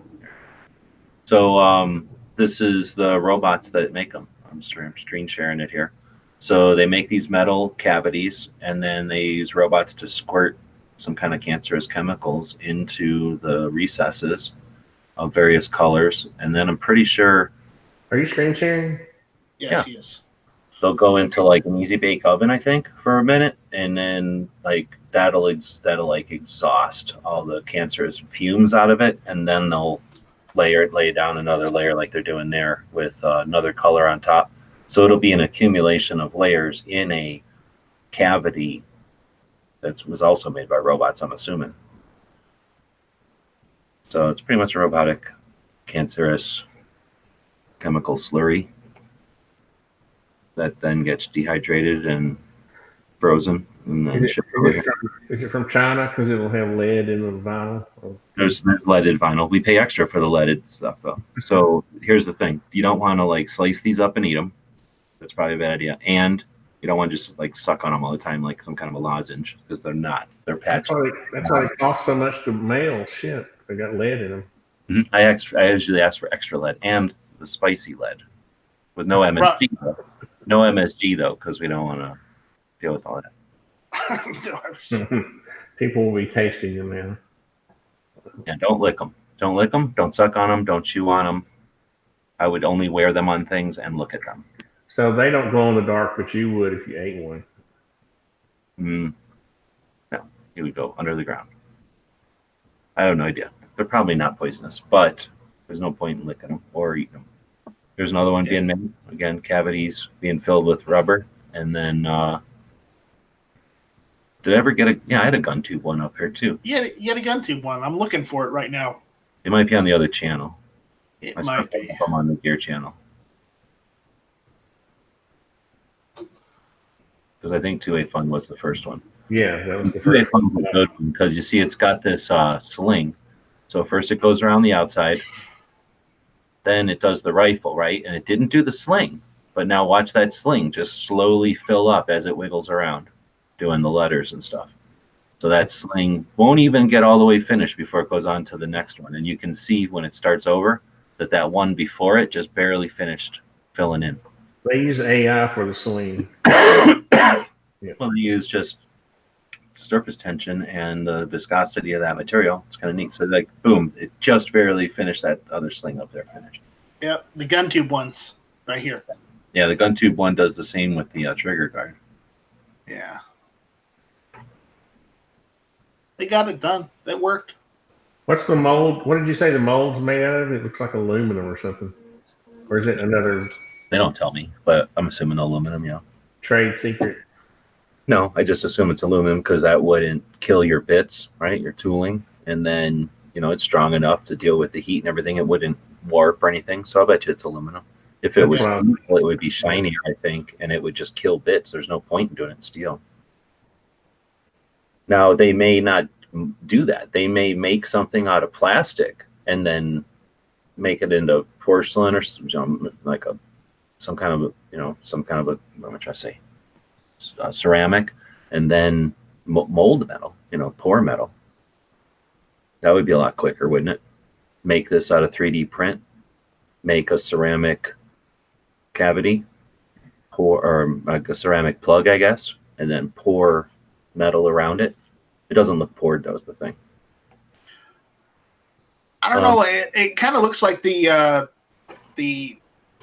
So this is the robots that make them. I'm screen sharing it here. So they make these metal cavities, and then they use robots to squirt some kind of cancerous chemicals into the recesses of various colors. And then I'm pretty sure Are you screen sharing? Yes, Yeah. he is. they'll go into like an easy bake oven, I think, for a minute, and then like that'll like exhaust all the cancerous fumes out of it, and then they'll lay down another layer like they're doing there with another color on top. So it'll be an accumulation of layers in a cavity that was also made by robots, I'm assuming. So it's pretty much a robotic cancerous chemical slurry that then gets dehydrated and frozen and then shipped over here. Is it from China because it'll have lead in the vinyl? There's leaded vinyl. We pay extra for the leaded stuff though. So here's the thing: you don't want to like slice these up and eat them. That's probably a bad idea. And you don't want to just like suck on them all the time like some kind of a lozenge, because they're not. They're patched. That's why they cost so much to mail. Shit, they got lead in them. Mm-hmm. I usually ask for extra lead and the spicy lead with no MSG. Right. No MSG though, because we don't want to deal with all that. People will be tasting them now. Yeah, don't lick them. Don't lick them. Don't suck on them. Don't chew on them. I would only wear them on things and look at them. So they don't glow in the dark, but you would if you ate one. No, you would go under the ground. I have no idea. They're probably not poisonous, but there's no point in licking them or eating them. There's another one being made. Again, cavities being filled with rubber. And then, did I ever get a... Yeah, I had a gun tube one up here, too. You had a gun tube one. I'm looking for it right now. It might be on the other channel. It I might be. I'm on the gear channel. Because I think 2A Fun was the first one. Yeah, that was the 2A first Fun was a good one because you see it's got this sling. So first it goes around the outside. Then it does the rifle, right? And it didn't do the sling. But now watch that sling just slowly fill up as it wiggles around, doing the letters and stuff. So that sling won't even get all the way finished before it goes on to the next one. And you can see when it starts over that one before it just barely finished filling in. They use AI for the sling. Yeah. Well, they use just surface tension and the viscosity of that material. It's kind of neat. So like, boom, it just barely finished that other sling up there finished. Yep, the gun tube ones right here. Yeah, the gun tube one does the same with the trigger guard. Yeah. They got it done. That worked. What's the mold? What did you say the mold's made out of? It looks like aluminum or something. Or is it another They don't tell me, but I'm assuming aluminum, yeah. trade secret? No, I just assume it's aluminum because that wouldn't kill your bits, right? Your tooling. And then, it's strong enough to deal with the heat and everything. It wouldn't warp or anything. So I bet you it's aluminum. If it was steel, it would be shinier, I think, and it would just kill bits. There's no point in doing it in steel. Now, they may not do that. They may make something out of plastic and then make it into porcelain or like some kind of a, what am I trying to say? Ceramic, and then mold metal, pour metal. That would be a lot quicker, wouldn't it? Make this out of 3D print, make a ceramic cavity, or like a ceramic plug, I guess, and then pour metal around it. It doesn't look poured, though, is the thing. I don't know. It kind of looks like the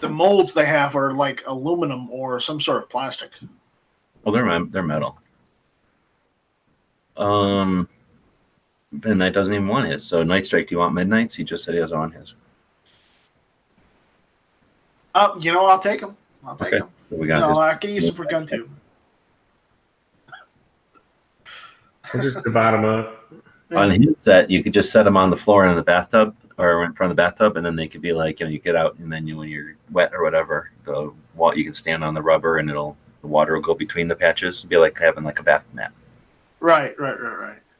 molds they have are like aluminum or some sort of plastic. Well, they're metal. Midnight doesn't even want his. So Night Strike, do you want Midnights? He just said he doesn't want his. I'll take them. I'll take them. So we got I can use them for gun tube. We'll just divide them up. On his set, you could just set them on the floor in the bathtub, or in front of the bathtub, and then they could be like, you get out, and then when you're wet or whatever, you can stand on the rubber, and the water will go between the patches. It'd be like having like a bath mat. Right.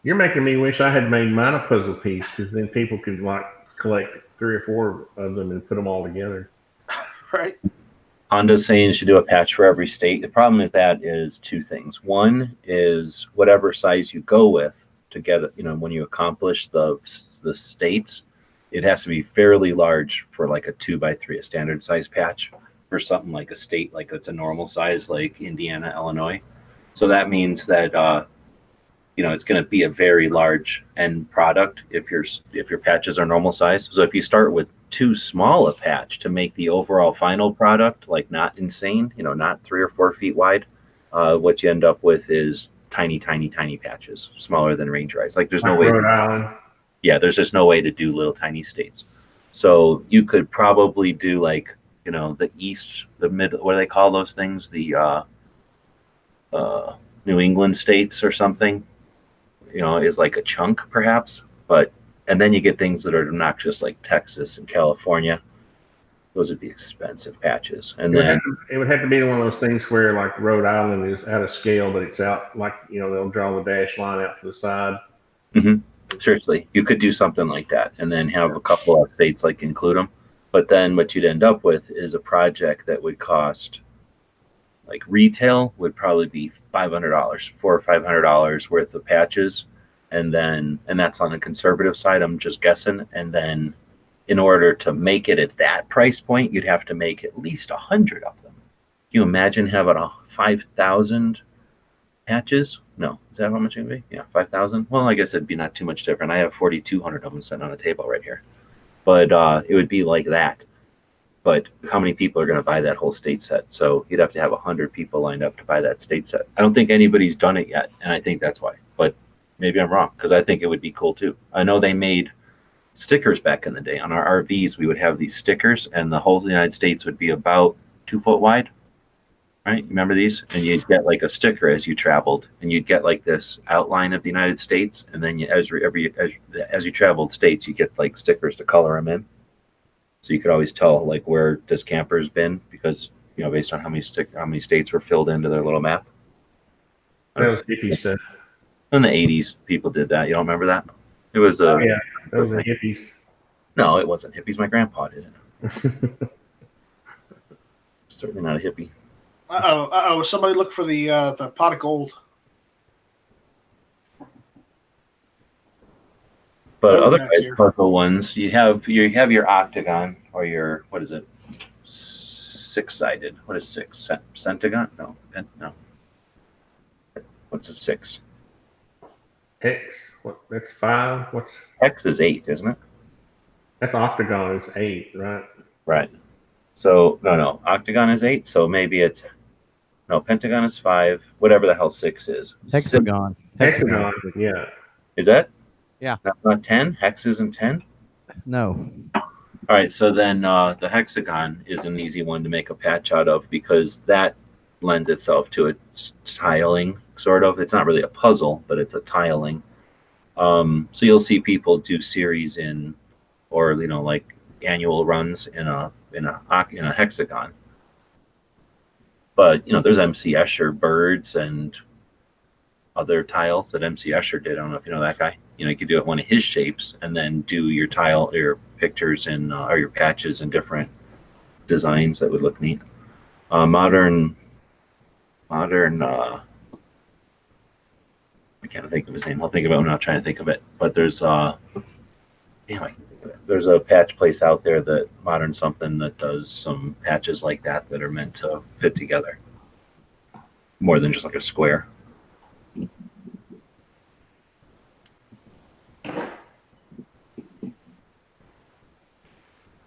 You're making me wish I had made mine a puzzle piece, because then people could like collect 3 or 4 of them and put them all together. Right. Honda's saying you should do a patch for every state. The problem with that is 2 things. One is whatever size you go with to get it, when you accomplish the states, it has to be fairly large for like a 2x3, a standard size patch, for something like a state like it's a normal size like Indiana, Illinois. So that means that it's going to be a very large end product if your patches are normal size. So if you start with too small a patch to make the overall final product like not insane, not 3 or 4 feet wide, what you end up with is tiny patches, smaller than range eyes. Like there's no way. Rhode Island. Yeah, there's just no way to do little tiny states. So you could probably do like the east, the mid. What do they call those things? The New England states or something. Is like a chunk perhaps, and then you get things that are obnoxious like Texas and California. Those would be expensive patches. And then it would have to be one of those things where like Rhode Island is out of scale, but it's out like, they'll draw the dash line out to the side. Mm-hmm. Seriously, you could do something like that and then have a couple of states like include them. But then what you'd end up with is a project that would cost, like retail would probably be $500, $400 or $500 worth of patches. And that's on the conservative side, I'm just guessing. And then in order to make it at that price point, you'd have to make at least 100 of them. Can you imagine having 5,000 patches? No. Is that how much it would be? Yeah, 5,000. Well, I guess it'd be not too much different. I have 4,200 of them sitting on a table right here. But it would be like that. But how many people are going to buy that whole state set? So you'd have to have 100 people lined up to buy that state set. I don't think anybody's done it yet, and I think that's why. But maybe I'm wrong, because I think it would be cool too. I know they made stickers back in the day. On our RVs, we would have these stickers, and the whole United States would be about 2 foot wide. Right? Remember these? And you'd get like a sticker as you traveled, and you'd get like this outline of the United States, and then as you traveled states, you get like stickers to color them in. So you could always tell like where this camper's been, because based on how many states were filled into their little map. That was hippie stuff. In the 80s, people did that. You don't remember that? It was that was the hippies. No, it wasn't hippies. My grandpa did it. Certainly not a hippie. Somebody look for the pot of gold. But other puzzle ones, you have your octagon or your, what is it? 6-sided. What is 6? Centagon? No. What's a 6? Hex. What? That's 5. What's hex is 8, isn't it? That's octagon is 8, right? Right. So no, octagon is 8. So maybe it's pentagon is 5. Whatever the hell 6 is. Hexagon. Hexagon. Yeah. Is that? Yeah. That's not 10. Hex isn't 10. No. All right. So then the hexagon is an easy one to make a patch out of, because that lends itself to a tiling sort of. It's not really a puzzle, but it's a tiling. So you'll see people do series or like annual runs in a hexagon. But there's MC Escher birds and other tiles that MC Escher did. I don't know if you know that guy. You could do it one of his shapes and then do your pictures or your patches in different designs that would look neat. Modern. I can't think of his name. I'll think of it. I'm not trying to think of it. But there's there's a patch place out there, that Modern something, that does some patches like that are meant to fit together more than just like a square.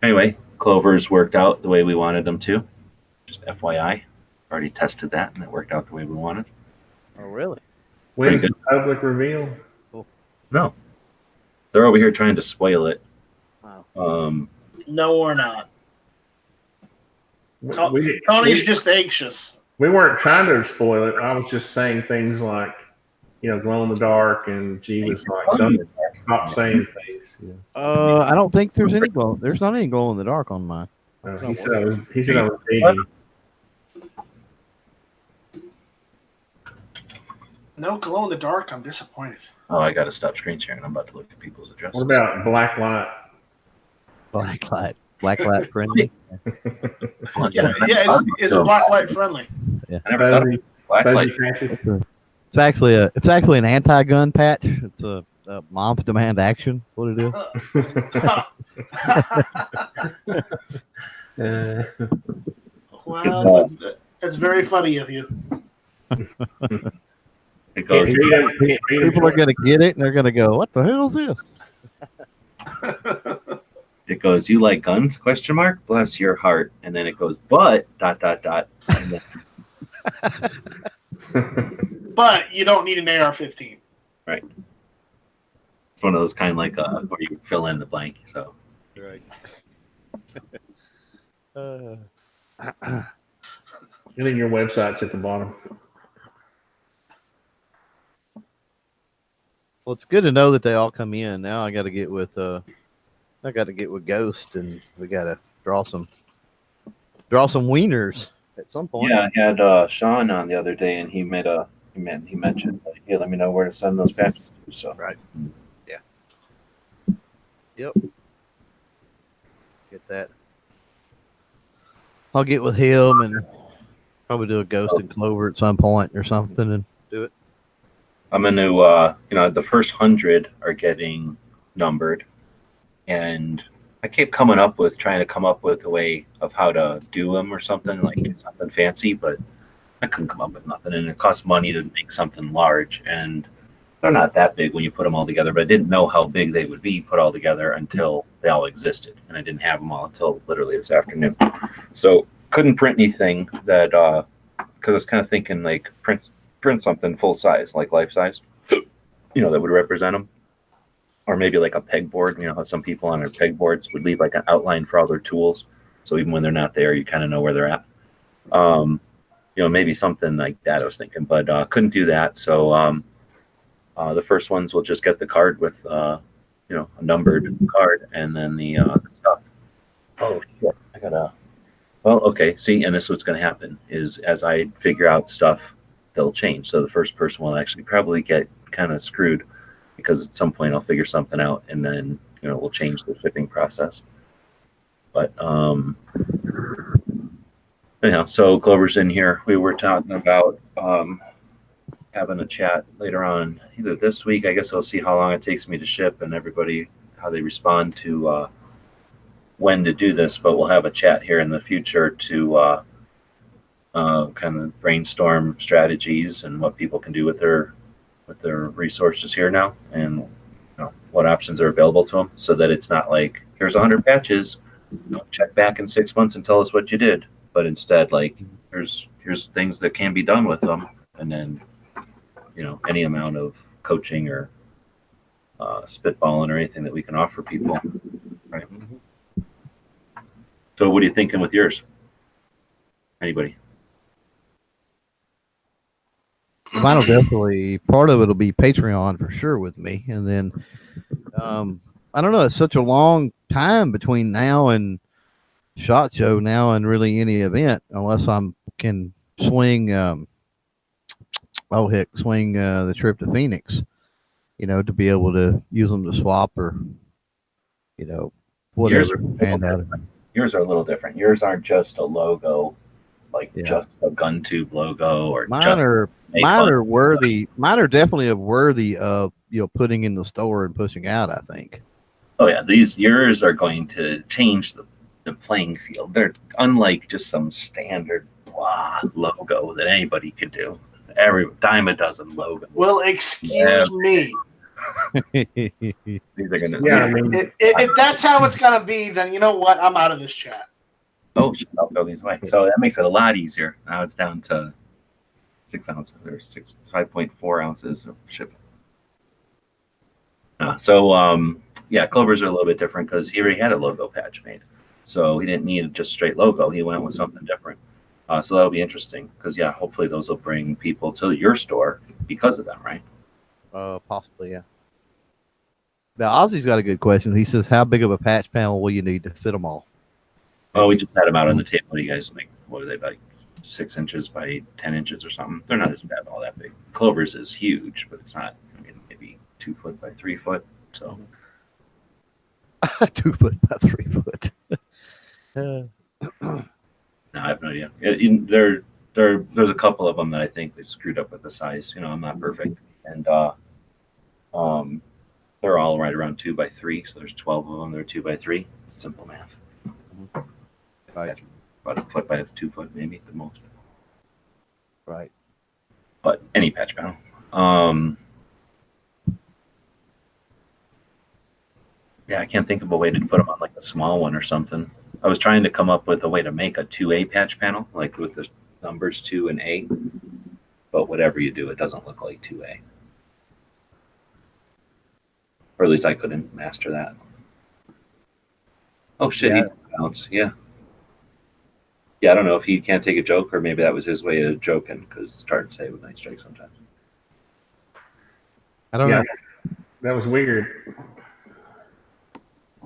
Anyway, clovers worked out the way we wanted them to. Just FYI, already tested that, and it worked out the way we wanted. Oh, really? When's the public reveal? Cool. No, they're over here trying to spoil it. Wow. No, we're not. Tony's just anxious. We weren't trying to spoil it. I was just saying things like, glow in the dark, and G was like, Stop saying things. Yeah. I don't think there's any glow. There's not any glow in the dark on mine. He said I was digging. No glow in the dark. I'm disappointed. Oh, I got to stop screen sharing. I'm about to look at people's addresses. What about black light? Black light friendly. Yeah, it's black light friendly. Yeah. I never thought of black light. It's actually an anti-gun patch. It's a moms demand action. What it is. Well, that's very funny of you. It goes. People are gonna get it and they're gonna go, "What the hell is this?" It goes. You like guns? Question mark. Bless your heart. And then it goes. But ... And then, But you don't need an AR-15. right. It's one of those kind of like where you fill in the blank. So. Right. And then your website's at the bottom. Well, it's good to know that they all come in. Now I got to get with Ghost, and we got to draw some wieners at some point. Yeah, I had Sean on the other day, and he mentioned, like, hey, let me know where to send those patches to. So. Right. Yeah. Yep. Get that. I'll get with him and probably do a Ghost and Clover at some point or something and do it. I'm going to, the first 100 are getting numbered, and I keep trying to come up with a way of how to do them or something, like something fancy, but I couldn't come up with nothing, and it costs money to make something large, and they're not that big when you put them all together, but I didn't know how big they would be put all together until they all existed, and I didn't have them all until literally this afternoon. So couldn't print anything that, because I was kind of thinking like print something full size, like life size, that would represent them. Or maybe like a pegboard, how some people on their pegboards would leave like an outline for all their tools. So even when they're not there, you kind of know where they're at. Maybe something like that I was thinking, but couldn't do that. So the first ones will just get the card with, a numbered card, and then the stuff. Oh, shit. Okay. See, and this is what's going to happen is as I figure out stuff, they'll change. So the first person will actually probably get kind of screwed because at some point I'll figure something out, and then, we'll change the shipping process. But, anyhow, so Clover's in here. We were talking about having a chat later on, either this week. I guess I'll see how long it takes me to ship and everybody, how they respond to when to do this. But we'll have a chat here in the future to kind of brainstorm strategies and what people can do with their resources here now, and what options are available to them, so that it's not like, here's 100 patches, check back in 6 months and tell us what you did, but instead, like, here's things that can be done with them, and then any amount of coaching or spitballing or anything that we can offer people, right? So what are you thinking with yours? Anybody? Mine will definitely, part of it will be Patreon for sure with me. And then, I don't know, it's such a long time between now and SHOT Show now and really any event, unless can swing, swing the trip to Phoenix, to be able to use them to swap or, whatever. Yours are a little different. Yours aren't just a logo, just a gun tube logo, or mine are worthy. Mine are definitely worthy of putting in the store and pushing out, I think. Oh yeah, yours are going to change the playing field. They're unlike just some standard logo that anybody could do. Every dime a dozen logo. Well, excuse me. These are gonna. Yeah, I mean, if that's how it's gonna be, then you know what? I'm out of this chat. Oh, I'll go these way. So that makes it a lot easier. Now it's down to 6 ounces or 5.4 ounces of shipping. Clovers are a little bit different because he already had a logo patch made, so he didn't need just straight logo. He went with something different. So that'll be interesting because hopefully those will bring people to your store because of them, right? Possibly, yeah. The Aussie's got a good question. He says, "How big of a patch panel will you need to fit them all?" Oh, we just had them out on the table. What do you guys like? What are they, like 6 inches by 10 inches or something? They're not as bad, all that big. Clover's is huge, but it's not. I mean, maybe 2 foot by 3 foot. So 2 foot by 3 foot. no, I have no idea. There's a couple of them that I think they screwed up with the size. You know, I'm not perfect, and um, they're all right around 2 by 3. So there's 12 of them. They're 2 by 3. Simple math. Right. About a foot by 2 foot, maybe at the most. Right. But any patch panel. Yeah, I can't think of a way to put them on like a small one or something. I was trying to come up with a way to make a 2A patch panel, like with the numbers 2 and A. But whatever you do, it doesn't look like 2A. Or at least I couldn't master that. Oh shit, Yeah. he bounce. Yeah. Yeah, I don't know if he can't take a joke or maybe that was his way of joking because it's hard to say with Night Strike sometimes. I don't know. That was weird.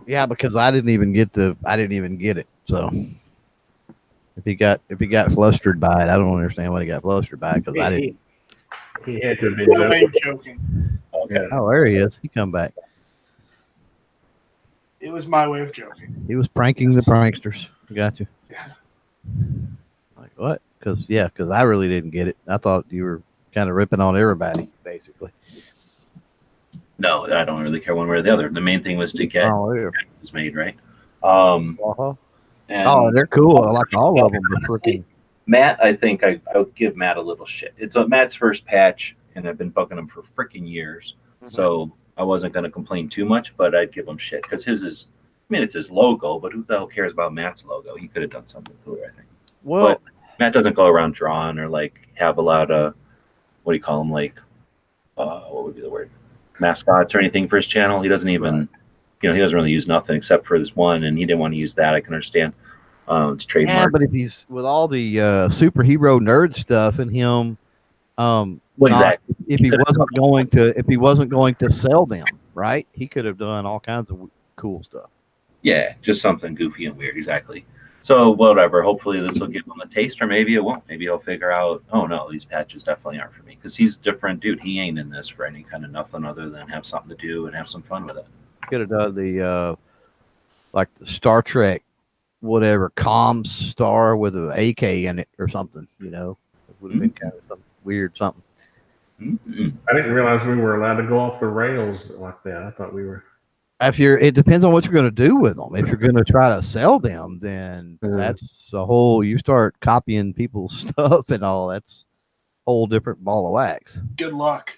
Yeah, because I didn't even get it. So if he got flustered by it, I don't understand why he got flustered by it because I didn't. He had to have been No way joking. joking. Okay. Yeah. Oh, there he is. He come back. It was my way of joking. He was pranking the pranksters. Got you. Yeah. Like what? Because I really didn't get it. I thought you were kind of ripping on everybody, basically. No, I don't really care one way or the other. The main thing was to get patches made, right? And Oh, they're cool. I like all of them. They're freaking. Matt, I think I would give Matt a little shit. It's Matt's first patch, and I've been bugging him for freaking years. Mhm. So I wasn't going to complain too much, but I'd give him shit because his is, I mean, it's his logo, but who the hell cares about Matt's logo? He could have done something cooler, I think. Well, But Matt doesn't go around drawing or like have a lot of, what do you call them, like, what would be the word? Mascots or anything for his channel. He doesn't even, he doesn't really use nothing except for this one, and he didn't want to use that. I can understand. It's trademark. yeah, but if he's with all the superhero nerd stuff and him, Well, exactly. If he wasn't going to sell them, right? He could have done all kinds of cool stuff. Yeah, just something goofy and weird. Exactly. So whatever. Hopefully this will give him a taste, or maybe it won't. Maybe he'll figure out, oh no, these patches definitely aren't for me, because he's a different dude. He ain't in this for any kind of nothing other than have something to do and have some fun with it. Could have done the like the Star Trek, whatever, comms star with an AK in it or something. It would have been kind of some weird something. Mm-hmm. I didn't realize we were allowed to go off the rails like that. I thought we were. It depends on what you're going to do with them. If you're going to try to sell them, then that's a whole. You start copying people's stuff and all. That's a whole different ball of wax. Good luck.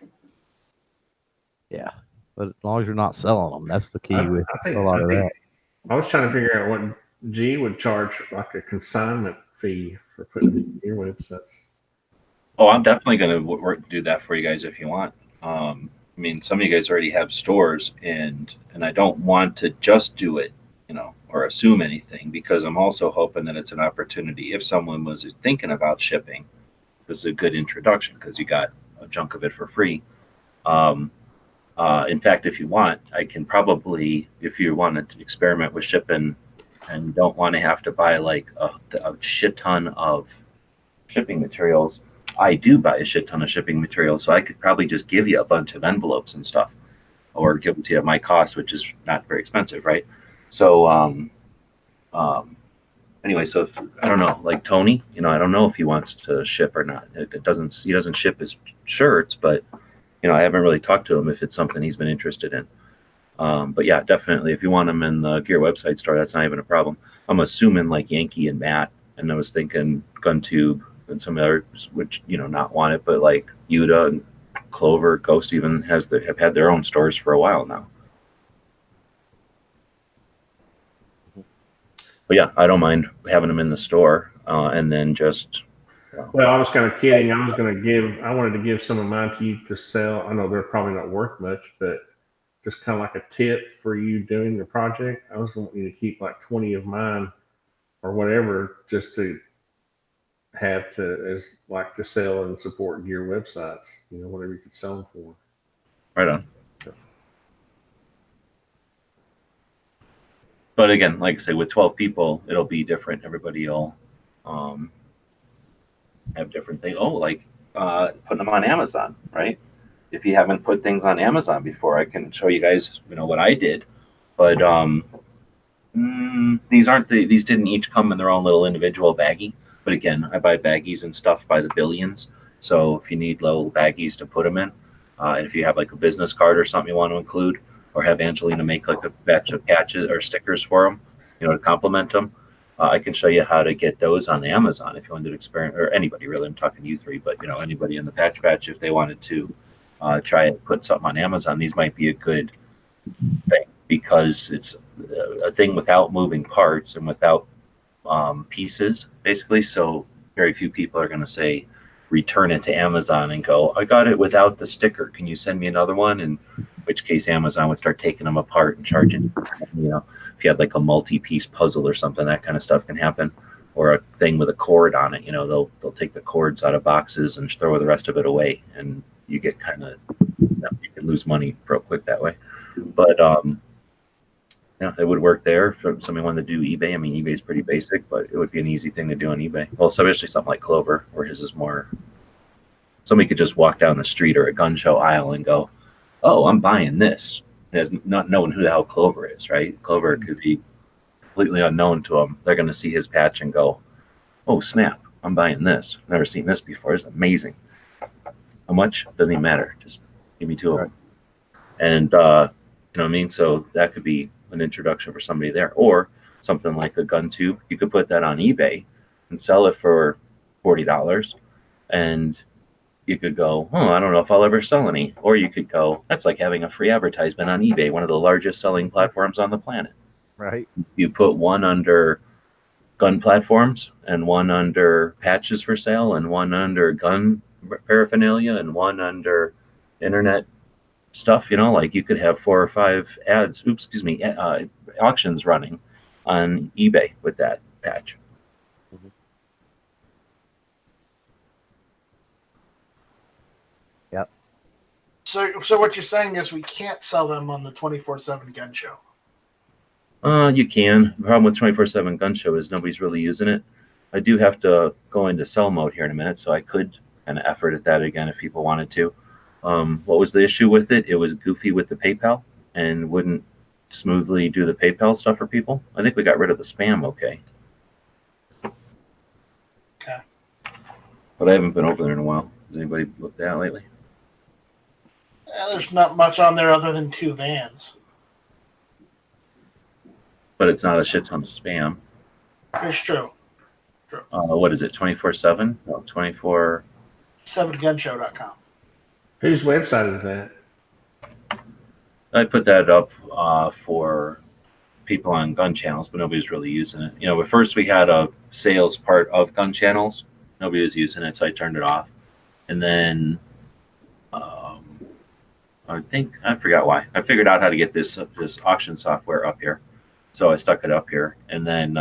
Yeah, but as long as you're not selling them, that's the key with I think, a lot of that. I was trying to figure out what G would charge like a consignment fee for putting your websites. Oh, I'm definitely going to do that for you guys if you want. I mean, some of you guys already have stores, and I don't want to just do it, or assume anything, because I'm also hoping that it's an opportunity if someone was thinking about shipping. This is a good introduction because you got a chunk of it for free. In fact, if you want, I can probably, if you want to experiment with shipping and don't want to have to buy like a shit ton of shipping materials, I do buy a shit ton of shipping materials, so I could probably just give you a bunch of envelopes and stuff, or give them to you at my cost, which is not very expensive, right? So, anyway, so I don't know, like Tony, I don't know if he wants to ship or not. He doesn't ship his shirts, but I haven't really talked to him if it's something he's been interested in. But yeah, definitely, if you want them in the Gear website store, that's not even a problem. I'm assuming like Yankee and Matt, and I was thinking GunTube and some others which not want it, but like Yuta and Clover, Ghost even have had their own stores for a while now. But yeah, I don't mind having them in the store, and then just. Well, I was kind of kidding. I wanted to give some of mine to you to sell. I know they're probably not worth much, but just kind of like a tip for you doing the project. I was wanting you to keep like 20 of mine or whatever, just to have to sell and support your websites, whatever you could sell them for. Right on. But again, like I say, with 12 people, it'll be different. Everybody will have different things. Oh, like putting them on Amazon, right? If you haven't put things on Amazon before, I can show you guys, what I did. But these didn't each come in their own little individual baggie. But again, I buy baggies and stuff by the billions. So if you need little baggies to put them in, and if you have like a business card or something you want to include, or have Angelina make like a batch of patches or stickers for them, to complement them, I can show you how to get those on Amazon if you wanted to experiment, or anybody really. I'm talking to you three, but anybody in the patch if they wanted to try and put something on Amazon, these might be a good thing because it's a thing without moving parts and without pieces, basically. So very few people are going to say return it to Amazon and go, I got it without the sticker. Can you send me another one? In which case, Amazon would start taking them apart and charging. If you had like a multi-piece puzzle or something, that kind of stuff can happen. Or a thing with a cord on it, they'll take the cords out of boxes and throw the rest of it away, and you get kind of you can lose money real quick that way. But it would work there if somebody wanted to do eBay. I mean, eBay's pretty basic, but it would be an easy thing to do on eBay. Well, especially something like Clover, where his is more. Somebody could just walk down the street or a gun show aisle and go, "Oh, I'm buying this." There's not knowing who the hell Clover is, right? Clover could be completely unknown to them. They're going to see his patch and go, "Oh, snap! I'm buying this. Never seen this before. It's amazing." How much? Doesn't even matter. Just give me two of them. And you know what I mean? So that could be an introduction for somebody there. Or something like a gun tube. You could put that on eBay and sell it for $40. And you could go, oh, I don't know if I'll ever sell any. Or you could go, that's like having a free advertisement on eBay, one of the largest selling platforms on the planet. Right. You put one under gun platforms and one under patches for sale and one under gun paraphernalia and one under internet stuff, like you could have 4 or 5 auctions running on eBay with that patch. Mhm. So what you're saying is we can't sell them on the 24/7 gun show. You can. The problem with 24/7 gun show is nobody's really using it. I do have to go into sell mode here in a minute, so I could kind of effort at that again if people wanted to. What was the issue with it? It was goofy with the PayPal and wouldn't smoothly do the PayPal stuff for people. I think we got rid of the spam okay. Okay. But I haven't been over there in a while. Has anybody looked at it lately? There's not much on there other than 2 vans. But it's not a shit ton of spam. It's true. What is it? 24/7? No, 24. 7gunshow.com. Whose website is that? I put that up for people on gun channels, but nobody's really using it. But first we had a sales part of gun channels. Nobody was using it, so I turned it off. And then I forgot why. I figured out how to get this auction software up here, so I stuck it up here. And then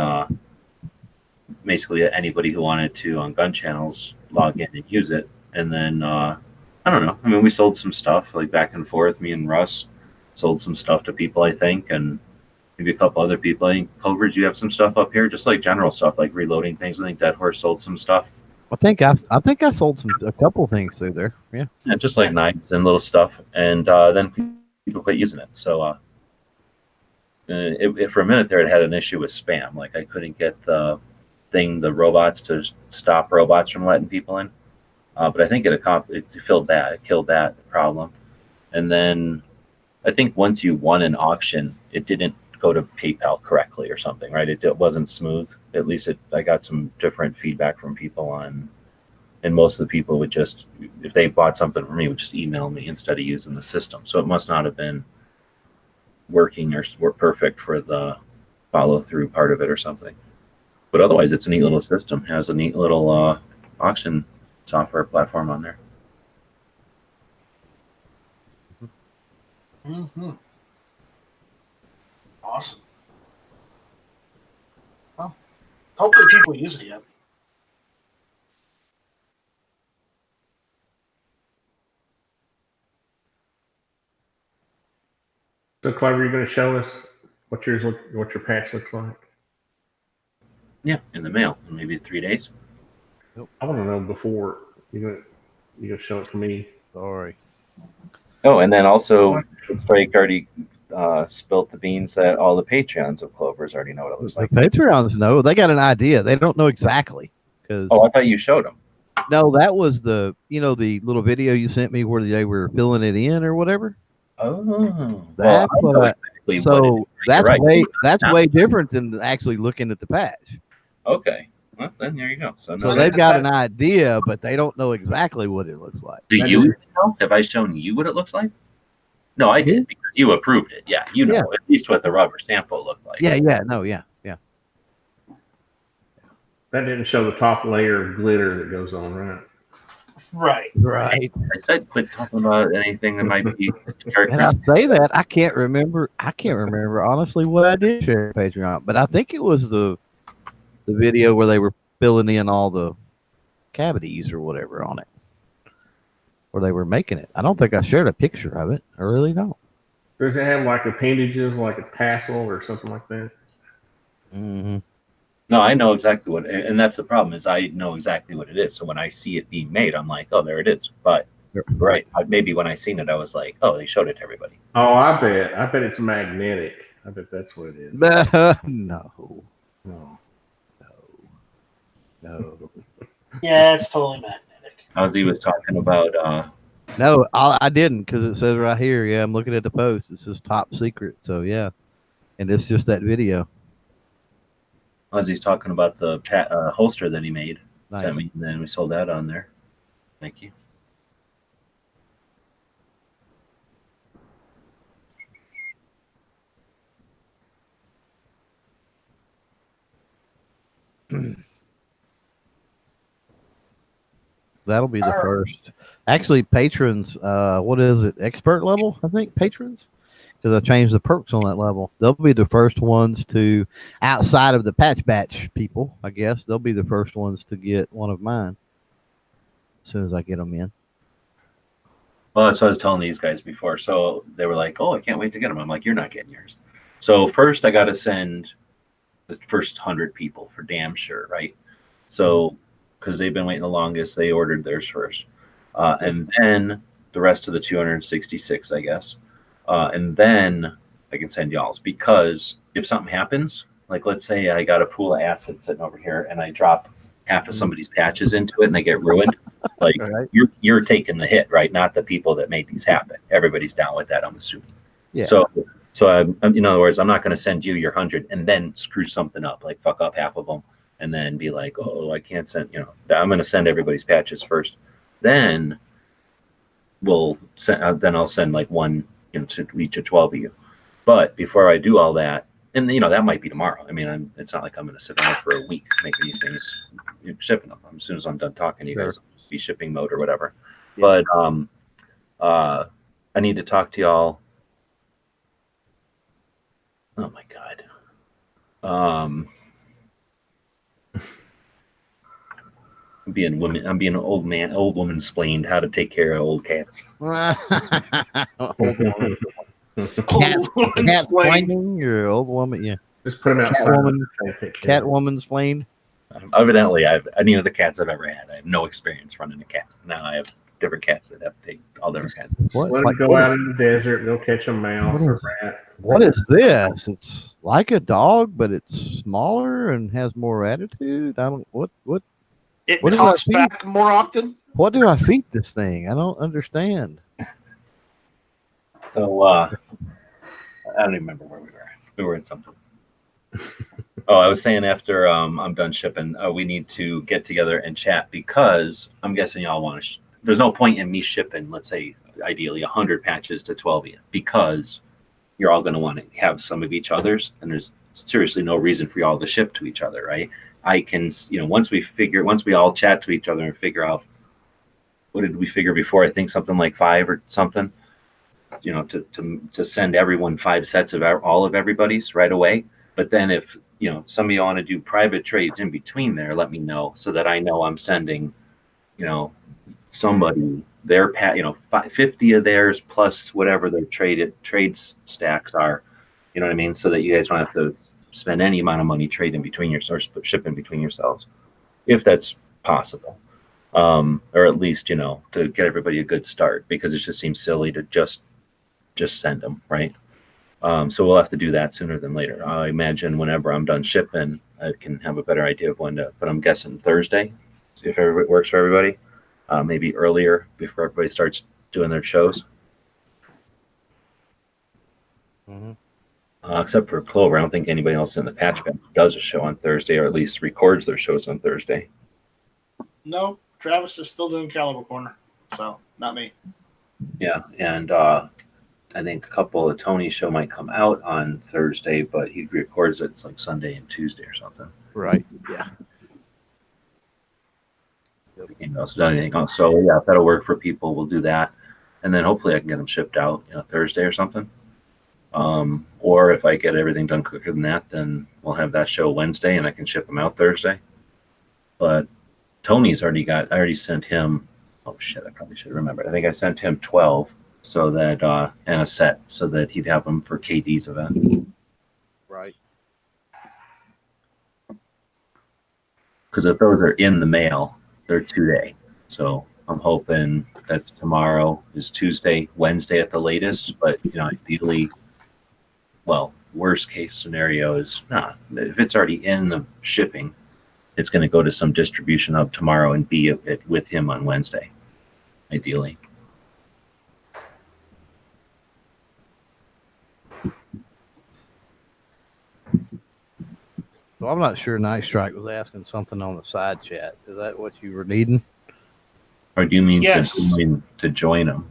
basically anybody who wanted to on gun channels log in and use it. And then I don't know. I mean, we sold some stuff like back and forth. Me and Russ sold some stuff to people, I think, and maybe a couple other people. I think Covers, you have some stuff up here, just like general stuff, like reloading things. I think Dead Horse sold some stuff. I think I sold a couple things through there. Yeah. Yeah, just like knives and little stuff. And then people quit using it. So for a minute there, it had an issue with spam. Like I couldn't get the robots to stop robots from letting people in. But I think it killed that problem. And then I think once you won an auction, it didn't go to PayPal correctly or something, right? It wasn't smooth. At least I got some different feedback from people and most of the people would just, if they bought something from me, would just email me instead of using the system. So it must not have been working or perfect for the follow through part of it or something. But otherwise, it's a neat little system. It has a neat little auction software platform on there. Mm-hmm. Awesome. Well, hopefully people use it again. So, Clever, you're going to show us What your patch looks like? Yeah, in the mail in maybe 3 days. I want to know before you gonna show it to me. Sorry. Oh, and then also, Strike already spilt the beans that all the Patreons of Clovers already know what it looks The like. Patreons know. They got an idea. They don't know exactly. Oh, I thought you showed them. No, that was the little video you sent me where they were filling it in or whatever. Oh, That's well, what. exactly So that's right. that's way different than actually looking at the patch. Okay, well, then there you go. So they've got an idea, but they don't know exactly what it looks like. Do you know? Have I shown you what it looks like? No, I did because you approved it. Yeah, you know at least what the rubber sample looked like. Yeah. That didn't show the top layer of glitter that goes on, right? Right. I said quit talking about anything that might be. And I say that I can't remember honestly what I did share on Patreon, but I think it was the video where they were filling in all the cavities or whatever on it, where they were making it. I don't think I shared a picture of it. I really don't. Does it have like appendages, like a tassel or something like that? Mm-hmm. No, I know exactly what, and that's the problem is I know exactly what it is. So when I see it being made, I'm like, oh, there it is. But right, maybe when I seen it, I was like, oh, they showed it to everybody. Oh, I bet it's magnetic. I bet that's what it is. No. Yeah, it's totally magnetic. Ozzy was talking about. No, I didn't because it says right here. Yeah, I'm looking at the post. It's just top secret. So yeah, and it's just that video. Ozzy's talking about the holster that he made. Nice. Sent me, and then we sold that on there. Thank you. That'll be the first. Actually, patrons, what is it? Expert level, I think, patrons? Because I changed the perks on that level. They'll be the first ones to, outside of the patch batch people, I guess, they'll be the first ones to get one of mine as soon as I get them in. Well, that's what I was telling these guys before. So they were like, oh, I can't wait to get them. I'm like, you're not getting yours. So first I got to send the first 100 people for damn sure, right? So because they've been waiting the longest, they ordered theirs first. And then the rest of the 266, I guess. And then I can send y'all's, because if something happens, like let's say I got a pool of acid sitting over here and I drop half of somebody's patches into it and they get ruined, like Right. you're taking the hit, right? Not the people that made these happen. Everybody's down with that, I'm assuming. Yeah. So I'm, in other words, I'm not going to send you your 100 and then screw something up, like fuck up half of them and then be like, oh, I can't send, I'm going to send everybody's patches first. Then we'll send, then I'll send like one, to each of 12 of you. But before I do all that, and that might be tomorrow. I mean, it's not like I'm going to sit down for a week making these things, shipping them. As soon as I'm done talking to you guys, I'll be shipping mode or whatever. Yeah. But I need to talk to y'all. Oh my God. I'm being an old woman explained how to take care of old cats. Cat explaining your old woman, yeah. Just put them outside. Cat woman explained. Evidently, any of the cats I've ever had, I have no experience running a cat. Now I have different cats that have to take all different kinds. Let them go out in the desert, go catch a mouse or rat. What is this? It's like a dog, but it's smaller and has more attitude. I don't what. It talks back more often. What do I feed this thing? I don't understand. So I don't even remember where we were. We were in something. Oh, I was saying after I'm done shipping, we need to get together and chat, because I'm guessing y'all want to. There's no point in me shipping, let's say, ideally 100 patches to 12 of you, because you're all going to want to have some of each other's, and there's seriously no reason for y'all to ship to each other, right? I can, once we all chat to each other and figure out, what did we figure before? I think something like 5 or something, to send everyone 5 sets of all of everybody's right away. But then if, some of you want to do private trades in between there, let me know, so that I know I'm sending, somebody their 50 of theirs plus whatever their trade stacks are, You know what I mean? So that you guys don't have to spend any amount of money trading between your or shipping between yourselves, if that's possible. Or at least, to get everybody a good start, because it just seems silly to just send them, right? So we'll have to do that sooner than later. I imagine whenever I'm done shipping, I can have a better idea of when to, but I'm guessing Thursday, if it works for everybody. Maybe earlier, before everybody starts doing their shows. Mm-hmm. Except for Clover. I don't think anybody else in the patch band does a show on Thursday, or at least records their shows on Thursday. No, Travis is still doing Caliber Corner, so not me. Yeah, and I think a couple of Tony's show might come out on Thursday, but he records it. It's like Sunday and Tuesday or something. Right. Yeah. Done anything else. So yeah, if that'll work for people, we'll do that, and then hopefully I can get them shipped out, Thursday or something. Or if I get everything done quicker than that, then we'll have that show Wednesday, and I can ship them out Thursday. But Tony's I already sent him. Oh shit! I probably should have remembered. I think I sent him 12, so that and a set, so that he'd have them for KD's event. Right. Because if those are in the mail, they're 2-day. So I'm hoping that tomorrow is Tuesday, Wednesday at the latest. But ideally, well, worst case scenario is if it's already in the shipping, it's going to go to some distribution hub tomorrow and be with him on Wednesday, ideally. So I'm not sure Night Strike was asking something on the side chat. Is that what you were needing? Or do you mean Yes. to join them?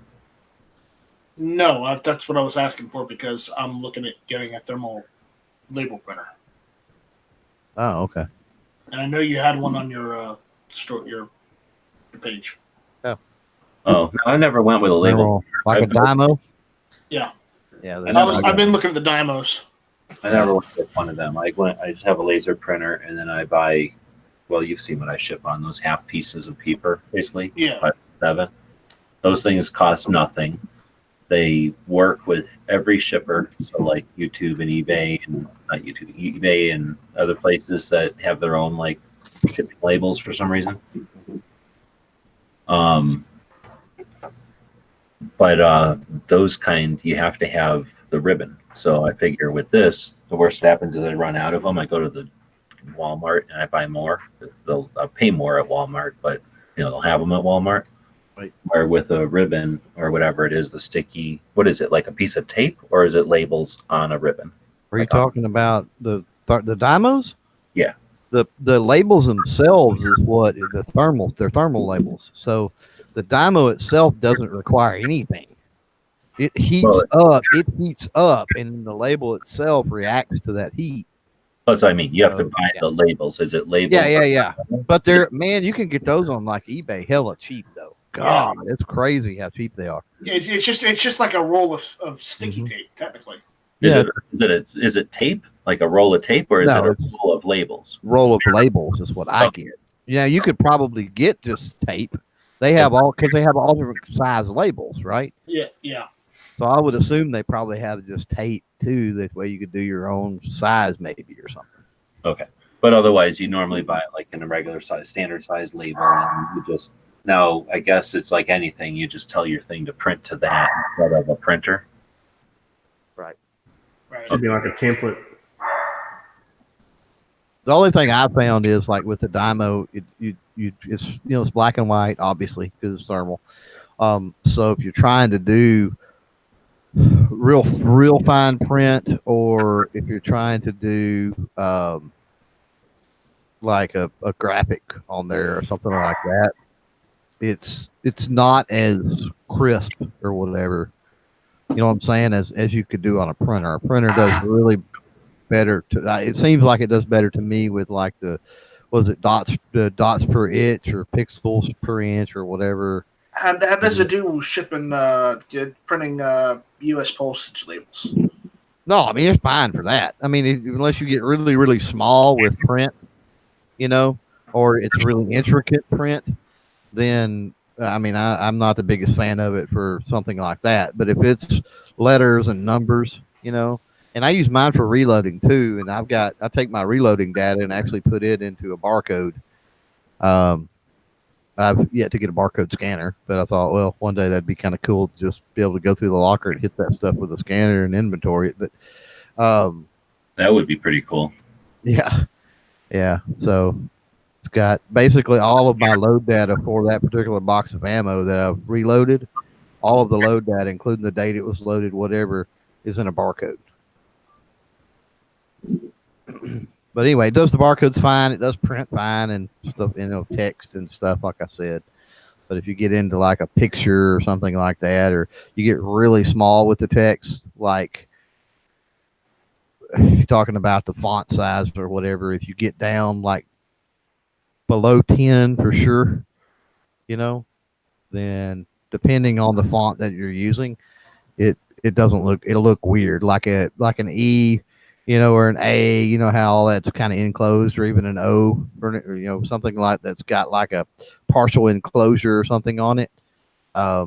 No, that's what I was asking for, because I'm looking at getting a thermal label printer. Oh, okay. And I know you had one on your store, your page. Oh, no, I never went with a label. Like a Dymo? Yeah. Yeah. I've been looking at the Dymos. I never went with one of them. I just have a laser printer, and then I buy. Well, you've seen what I ship on those half pieces of paper, basically. Yeah. 5-7. Those things cost nothing. They work with every shipper, so like YouTube and eBay, and not YouTube, eBay and other places that have their own like shipping labels for some reason. But those kind, you have to have the ribbon. So I figure with this, the worst that happens is I run out of them. I go to the Walmart and I buy more. I'll pay more at Walmart, but they'll have them at Walmart. Right. Or with a ribbon or whatever it is, the sticky. What is it, like a piece of tape, or is it labels on a ribbon? Are you talking about the Dymos? Yeah. The labels themselves is what they're thermal labels. So the Dymo itself doesn't require anything. It heats up, and the label itself reacts to that heat. That's what I mean. You have to buy the labels. Is it labels? Yeah. But you can get those on like eBay hella cheap though. God, it's crazy how cheap they are. Yeah, it's just like a roll of sticky tape, technically. Is it tape, like a roll of tape, or is it a roll of labels? Roll of labels is what I get. Yeah, you could probably get just tape. They have all different size labels, right? Yeah. So I would assume they probably have just tape too. That way you could do your own size maybe or something. Okay, but otherwise you normally buy it like in a regular size, standard size label, and you just. Now, I guess it's like anything. You just tell your thing to print to that instead of a printer. Right. It'd be like a template. The only thing I found is like with the Dymo, it's black and white, obviously, because it's thermal. So if you're trying to do real fine print, or if you're trying to do like a graphic on there or something like that, it's not as crisp or whatever, you know what I'm saying, as you could do on a printer. A printer does really better it seems like it does better to me with like the dots per inch or pixels per inch or whatever. How does it do shipping printing US postage labels? No, I mean it's fine for that. I mean, unless you get really, really small with print, or it's really intricate print, then I mean I'm not the biggest fan of it for something like that. But if it's letters and numbers, and I use mine for reloading too. And I take my reloading data and actually put it into a barcode. I've yet to get a barcode scanner, but I thought, well, one day that'd be kind of cool to just be able to go through the locker and hit that stuff with a scanner and inventory it. But that would be pretty cool. Yeah. So it's got basically all of my load data for that particular box of ammo that I've reloaded. All of the load data, including the date it was loaded, whatever, is in a barcode. But anyway, it does the barcodes fine. It does print fine and stuff, text and stuff, like I said. But if you get into like a picture or something like that, or you get really small with the text, like if you're talking about the font size or whatever, if you get down like below 10 for sure, then depending on the font that you're using, it doesn't look, it'll look weird, like an E, or an A, how all that's kind of enclosed, or even an O, or something like that's got like a partial enclosure or something on it. I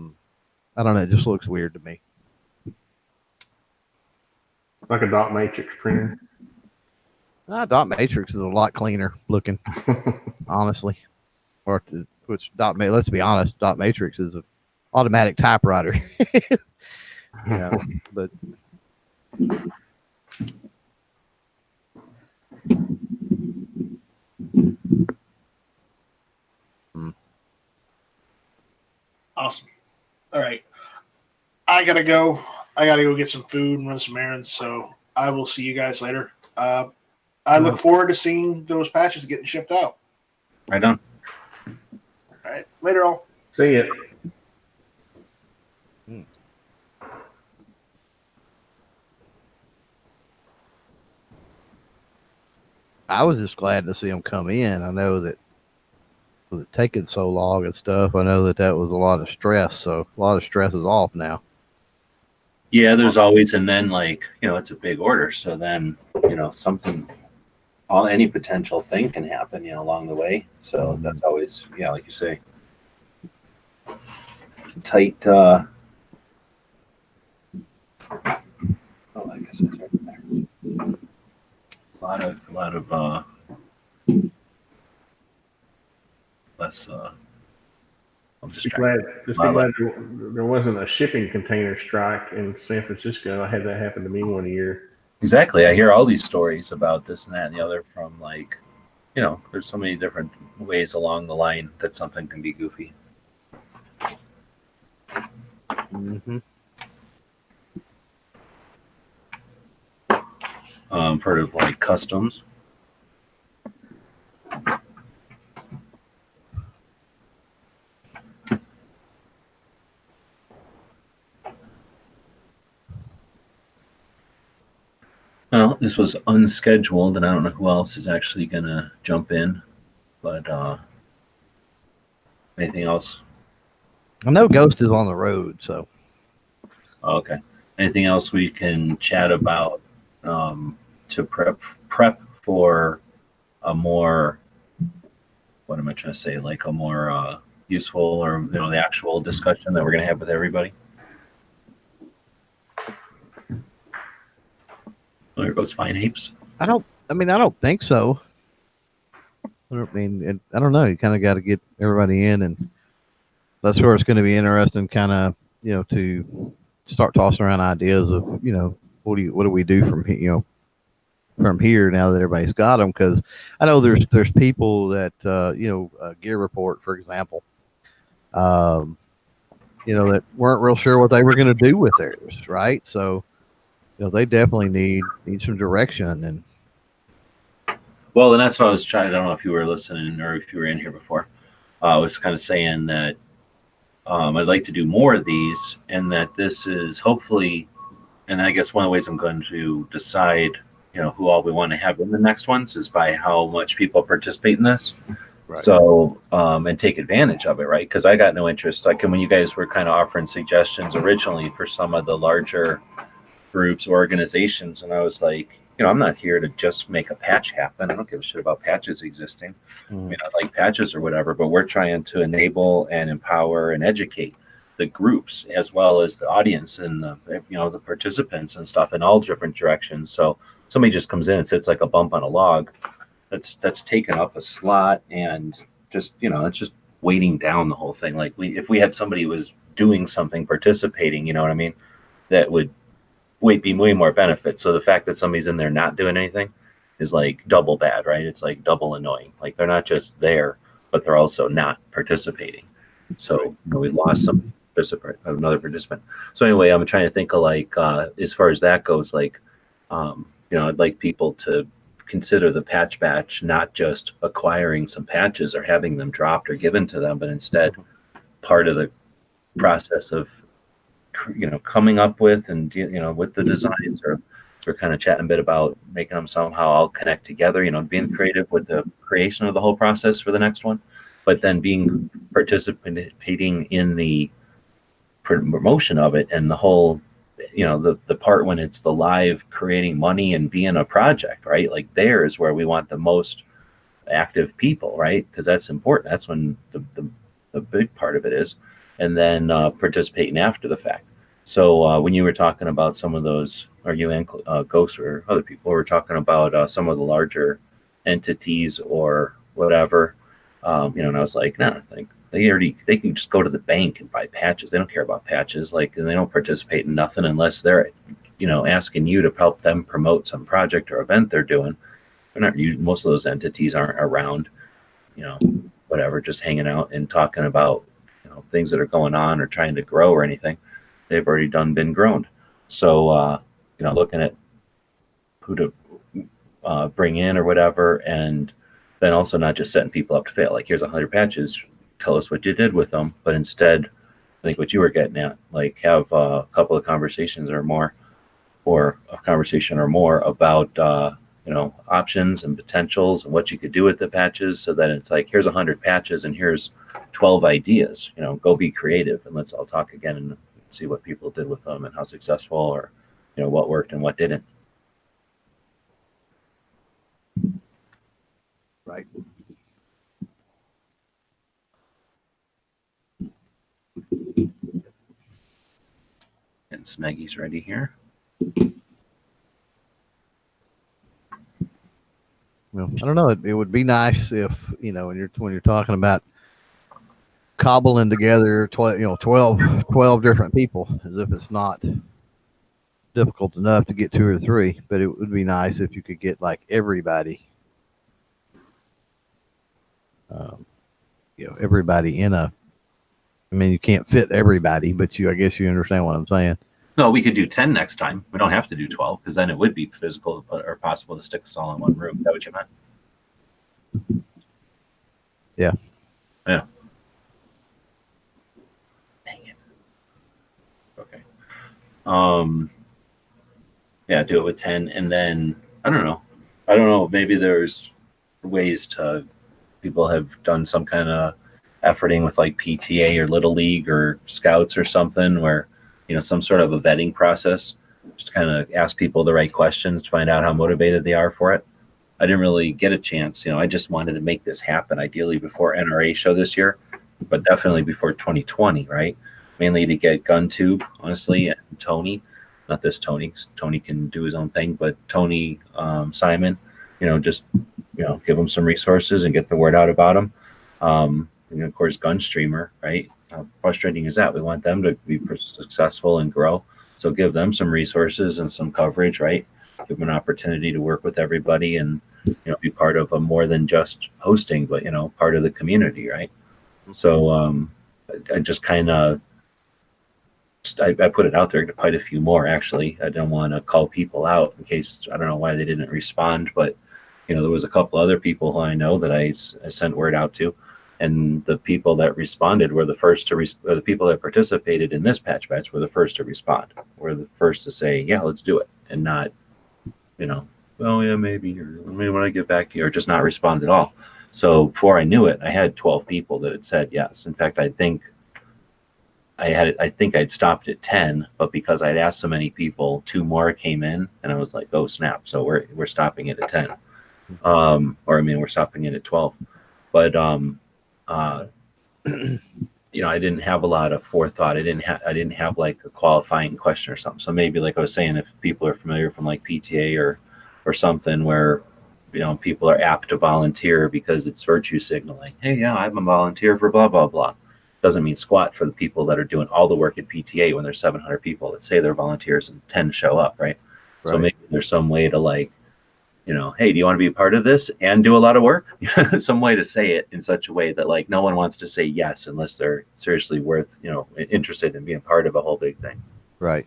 don't know, it just looks weird to me. Like a dot matrix printer. Dot matrix is a lot cleaner looking, honestly. Let's be honest, dot matrix is an automatic typewriter. But Awesome. All right. I gotta go. I gotta go get some food and run some errands. So I will see you guys later. I look forward to seeing those patches getting shipped out. Right on. All right. Later, all. See ya. I was just glad to see them come in. I know that with it taking so long and stuff, I know that was a lot of stress. So a lot of stress is off now. Yeah, there's always, and then it's a big order. So then, any potential thing can happen, along the way. So that's always, like you say, tight. I guess it's right there. A lot of less. I'm just glad there wasn't a shipping container strike in San Francisco. I had that happen to me one year. Exactly. I hear all these stories about this and that and the other from there's so many different ways along the line that something can be goofy. Mm-hmm. Part of like customs. Well, this was unscheduled, and I don't know who else is actually going to jump in. But anything else? I know Ghost is on the road, so. Okay. Anything else we can chat about to prep for a more, what am I trying to say, like a more useful or the actual discussion that we're going to have with everybody? There goes Fine Apes. I don't think so. I don't know. You kind of got to get everybody in, and that's where it's going to be interesting, kind of, to start tossing around ideas of, what do we do from here, from here now that everybody's got them? Because I know there's people that, Gear Report, for example, that weren't real sure what they were going to do with theirs, right? So, they definitely need some direction. And well, and that's what I was trying. I don't know if you were listening or if you were in here before. I was kind of saying that I'd like to do more of these, and that this is hopefully, and I guess one of the ways I'm going to decide, who all we want to have in the next ones is by how much people participate in this. Right. So, and take advantage of it, right? Because I got no interest. Like when you guys were kind of offering suggestions originally for some of the larger groups, organizations, and I was like, I'm not here to just make a patch happen. I don't give a shit about patches existing. I mean, I like patches or whatever, but we're trying to enable and empower and educate. the groups as well as the audience and the participants and stuff in all different directions. So somebody just comes in and sits like a bump on a log, that's taken up a slot, and just it's just weighting down the whole thing. Like if we had somebody who was doing something, participating, you know what I mean, that would be way more benefit. So the fact that somebody's in there not doing anything is like double bad, right? It's like double annoying. Like they're not just there, but they're also not participating. So we lost another participant. So anyway, I'm trying to think of like as far as that goes, like I'd like people to consider the patch batch not just acquiring some patches or having them dropped or given to them, but instead part of the process of coming up with and with the designs, or we're kind of chatting a bit about making them somehow all connect together, being creative with the creation of the whole process for the next one, but then being participating in the promotion of it and the whole the part when it's the live creating money and being a project, right? Like there is where we want the most active people, right? Because that's important. That's when the big part of it is. And then participating after the fact. So when you were talking about some of those, or you and Ghost or other people were talking about some of the larger entities or whatever, and I was like, nah, like they can just go to the bank and buy patches. They don't care about patches, and they don't participate in nothing unless they're, asking you to help them promote some project or event they're doing. They're not. Most of those entities aren't around, whatever, just hanging out and talking about things that are going on or trying to grow or anything. They've already been grown. So looking at who to bring in or whatever, and then also not just setting people up to fail. Like, here's 100 patches, tell us what you did with them. But instead, I think what you were getting at, like, have a couple of conversations or more, or a conversation or more about options and potentials and what you could do with the patches, so that it's like, here's 100 patches and here's 12 ideas. Go be creative, and let's all talk again and see what people did with them and how successful, or what worked and what didn't. Right. And Smeggy's ready here. Well, I don't know. It would be nice if, when you're talking about cobbling together 12 different people, as if it's not difficult enough to get 2 or 3, but it would be nice if you could get like everybody, everybody in a, I mean, you can't fit everybody, but I guess you understand what I'm saying. No, we could do 10 next time. We don't have to do 12, because then it would be physical or possible to stick us all in one room. Is that what you meant? Yeah. Yeah. Dang it. Okay. Yeah, do it with 10, and then I don't know. Maybe there's ways to, people have done some kind of efforting with like PTA or Little League or Scouts or something, where some sort of a vetting process, just kind of ask people the right questions to find out how motivated they are for it. I didn't really get a chance. I just wanted to make this happen, ideally before NRA show this year, but definitely before 2020, right? Mainly to get GunTube, honestly, and Tony, not this Tony. Tony can do his own thing, but Tony Simon, just give him some resources and get the word out about him. And of course, Gunstreamer, right? How frustrating is that? We want them to be successful and grow. So give them some resources and some coverage, right? Give them an opportunity to work with everybody and, be part of a more than just hosting, but, part of the community, right? So I just kind of, I put it out there to quite a few more, actually. I didn't want to call people out in case, I don't know why they didn't respond, but, there was a couple other people who I know that I sent word out to. And the people that responded were the first to the people that participated in this patch batch were the first to respond. Were the first to say, yeah, let's do it, and not, well, yeah, maybe, or maybe when I get back here, or just not respond at all. So before I knew it, I had 12 people that had said yes. In fact, I think I'd stopped at 10, but because I'd asked so many people, 2 more came in, and I was like, oh snap! So we're stopping it at 10, we're stopping it at 12, but I didn't have a lot of forethought. I didn't have like a qualifying question or something. So maybe like I was saying, if people are familiar from like PTA or something where, people are apt to volunteer because it's virtue signaling. Hey, yeah, I'm a volunteer for blah, blah, blah. Doesn't mean squat for the people that are doing all the work at PTA when there's 700 people. Let's say they're volunteers and 10 show up, right? So maybe there's some way to like, hey, do you want to be a part of this and do a lot of work? Some way to say it in such a way that like no one wants to say yes unless they're seriously interested in being part of a whole big thing. Right.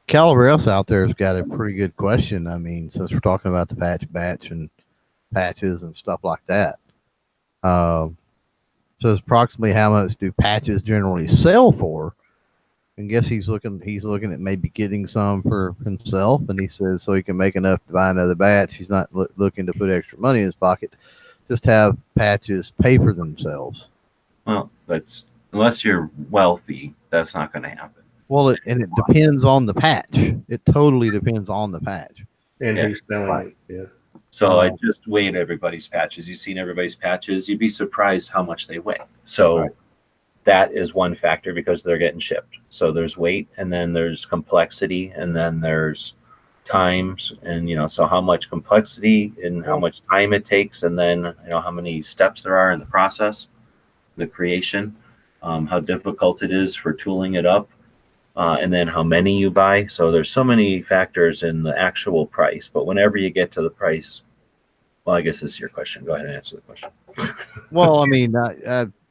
Calaveras out there has got a pretty good question. I mean, since we're talking about the batch and patches and stuff like that. So it's approximately how much do patches generally sell for? I guess he's looking at maybe getting some for himself, and he says so he can make enough to buy another batch. He's not looking to put extra money in his pocket. Just have patches pay for themselves. Well, unless you're wealthy, that's not going to happen. Well, it depends on the patch. It totally depends on the patch. And who's selling it. Yeah. So I just weighed everybody's patches. You've seen everybody's patches. You'd be surprised how much they weigh. So that is one factor because they're getting shipped. So there's weight, and then there's complexity, and then there's times, and so how much complexity and how much time it takes, and then how many steps there are in the process, the creation, how difficult it is for tooling it up, and then how many you buy. So there's so many factors in the actual price. But whenever you get to the price, well, I guess this is your question. Go ahead and answer the question. Well, I mean,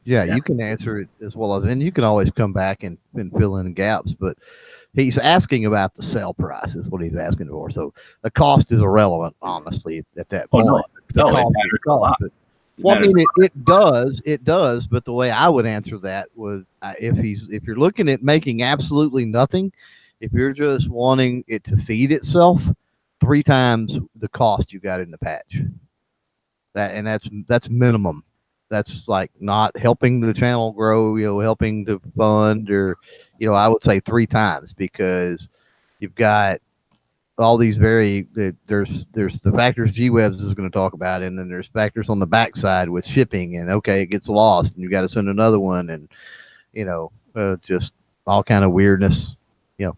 yeah, you can answer it as well as, and you can always come back and fill in gaps. But he's asking about the sell price is what he's asking for. So the cost is irrelevant, honestly, at that point. No, it matters a lot. Well, I mean, it does. But the way I would answer that was if you're looking at making absolutely nothing, if you're just wanting it to feed itself, 3 times the cost you got in the patch. That's minimum. That's like not helping the channel grow, helping to fund, or, I would say 3 times, because you've got all these there's the factors G-Webs is going to talk about, and then there's factors on the backside with shipping, and okay, it gets lost and you got to send another one, and just all kind of weirdness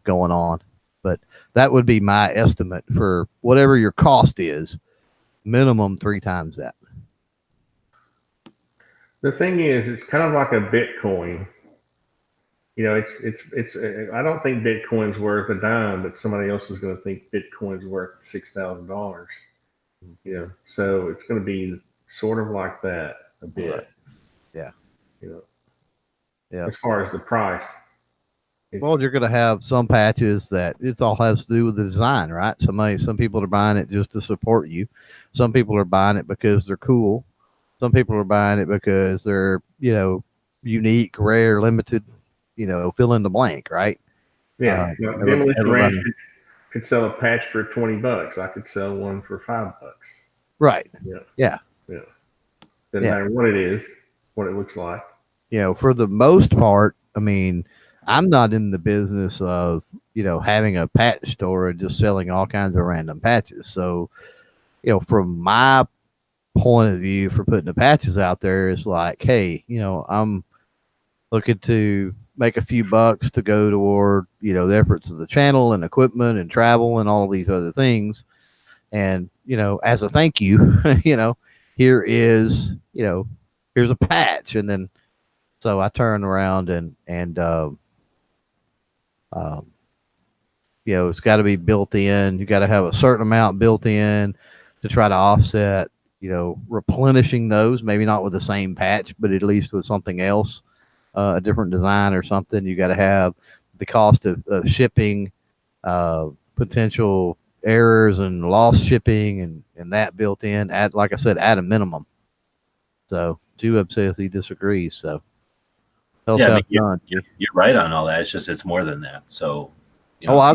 going on. But that would be my estimate for whatever your cost is, minimum 3 times that. The thing is, it's kind of like a Bitcoin. It's I don't think Bitcoin's worth a dime, but somebody else is going to think Bitcoin's worth $6,000. So it's going to be sort of like that a bit. Yeah. Yeah. As far as the price. Well, you're going to have some patches that it all has to do with the design, right? Some people are buying it just to support you. Some people are buying it because they're cool. Some people are buying it because they're, unique, rare, limited, fill in the blank, right? Yeah. Demolition Ranch could sell a patch for $20. I could sell one for $5. Right. Yeah. Doesn't matter what it is, what it looks like. For the most part, I mean, I'm not in the business of, having a patch store and just selling all kinds of random patches. So, from my point of view for putting the patches out there is like, hey, I'm looking to make a few bucks to go toward, the efforts of the channel and equipment and travel and all of these other things. And, as a thank you, here is, here's a patch. And then, so I turn around and it's got to be built in. You got to have a certain amount built in to try to offset, replenishing those, maybe not with the same patch, but at least with something else, a different design or something. You got to have the cost of shipping, potential errors and lost shipping and that built in like I said, at a minimum. So G-Web says he disagrees. So you're right on all that. It's just, it's more than that. So, I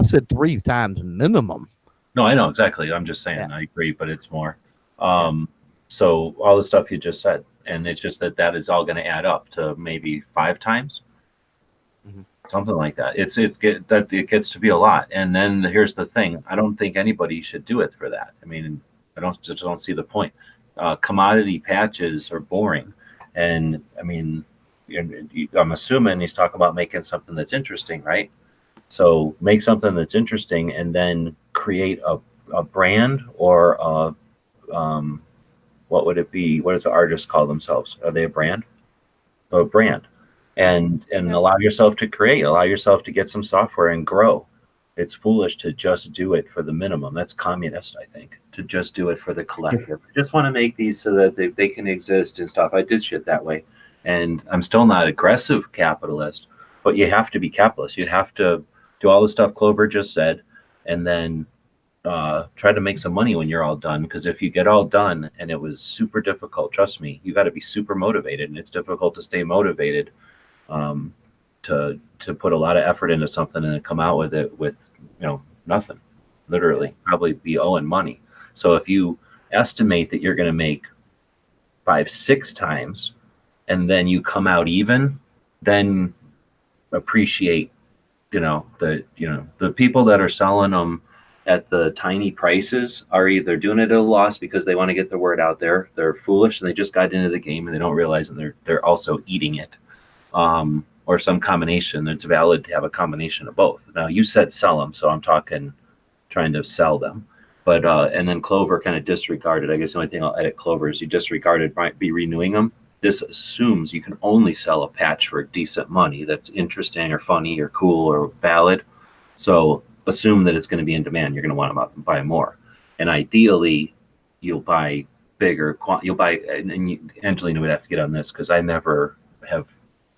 said 3 times minimum. No, I know exactly. I'm just saying, I agree, but it's more. So all the stuff you just said, and it's just that is all going to add up to maybe 5 times, something like that. It gets to be a lot. And then here's the thing: I don't think anybody should do it for that. I mean, I don't see the point. commodity patches are boring. And I mean, I'm assuming he's talking about making something that's interesting, right? So make something that's interesting and then create a brand or what would it be? What does the artist call themselves? Are they a brand? A brand. And allow yourself to create, allow yourself to get some software and grow. It's foolish to just do it for the minimum. That's communist, I think, to just do it for the collective. I just want to make these so that they can exist and stuff. I did shit that way. And I'm still not aggressive capitalist, but you have to be capitalist. You have to do all the stuff Clover just said, and then try to make some money when you're all done. Because if you get all done and it was super difficult, trust me, you got to be super motivated, and it's difficult to stay motivated to put a lot of effort into something and then come out with it with nothing, literally probably be owing money. So if you estimate that you're going to make 5-6 times and then you come out even, then appreciate the people that are selling them at the tiny prices are either doing it at a loss because they want to get the word out there, they're foolish and they just got into the game and they don't realize that they're also eating it, or some combination. It's valid to have a combination of both. Now you said sell them, so I'm talking trying to sell them, but and then Clover kind of disregarded. I guess the only thing I'll edit Clover is you disregarded might be renewing them. This assumes you can only sell a patch for decent money that's interesting or funny or cool or valid. So assume that it's going to be in demand. You're going to want to buy more, and ideally, you'll buy bigger. You'll buy, and Angelina would have to get on this because I never have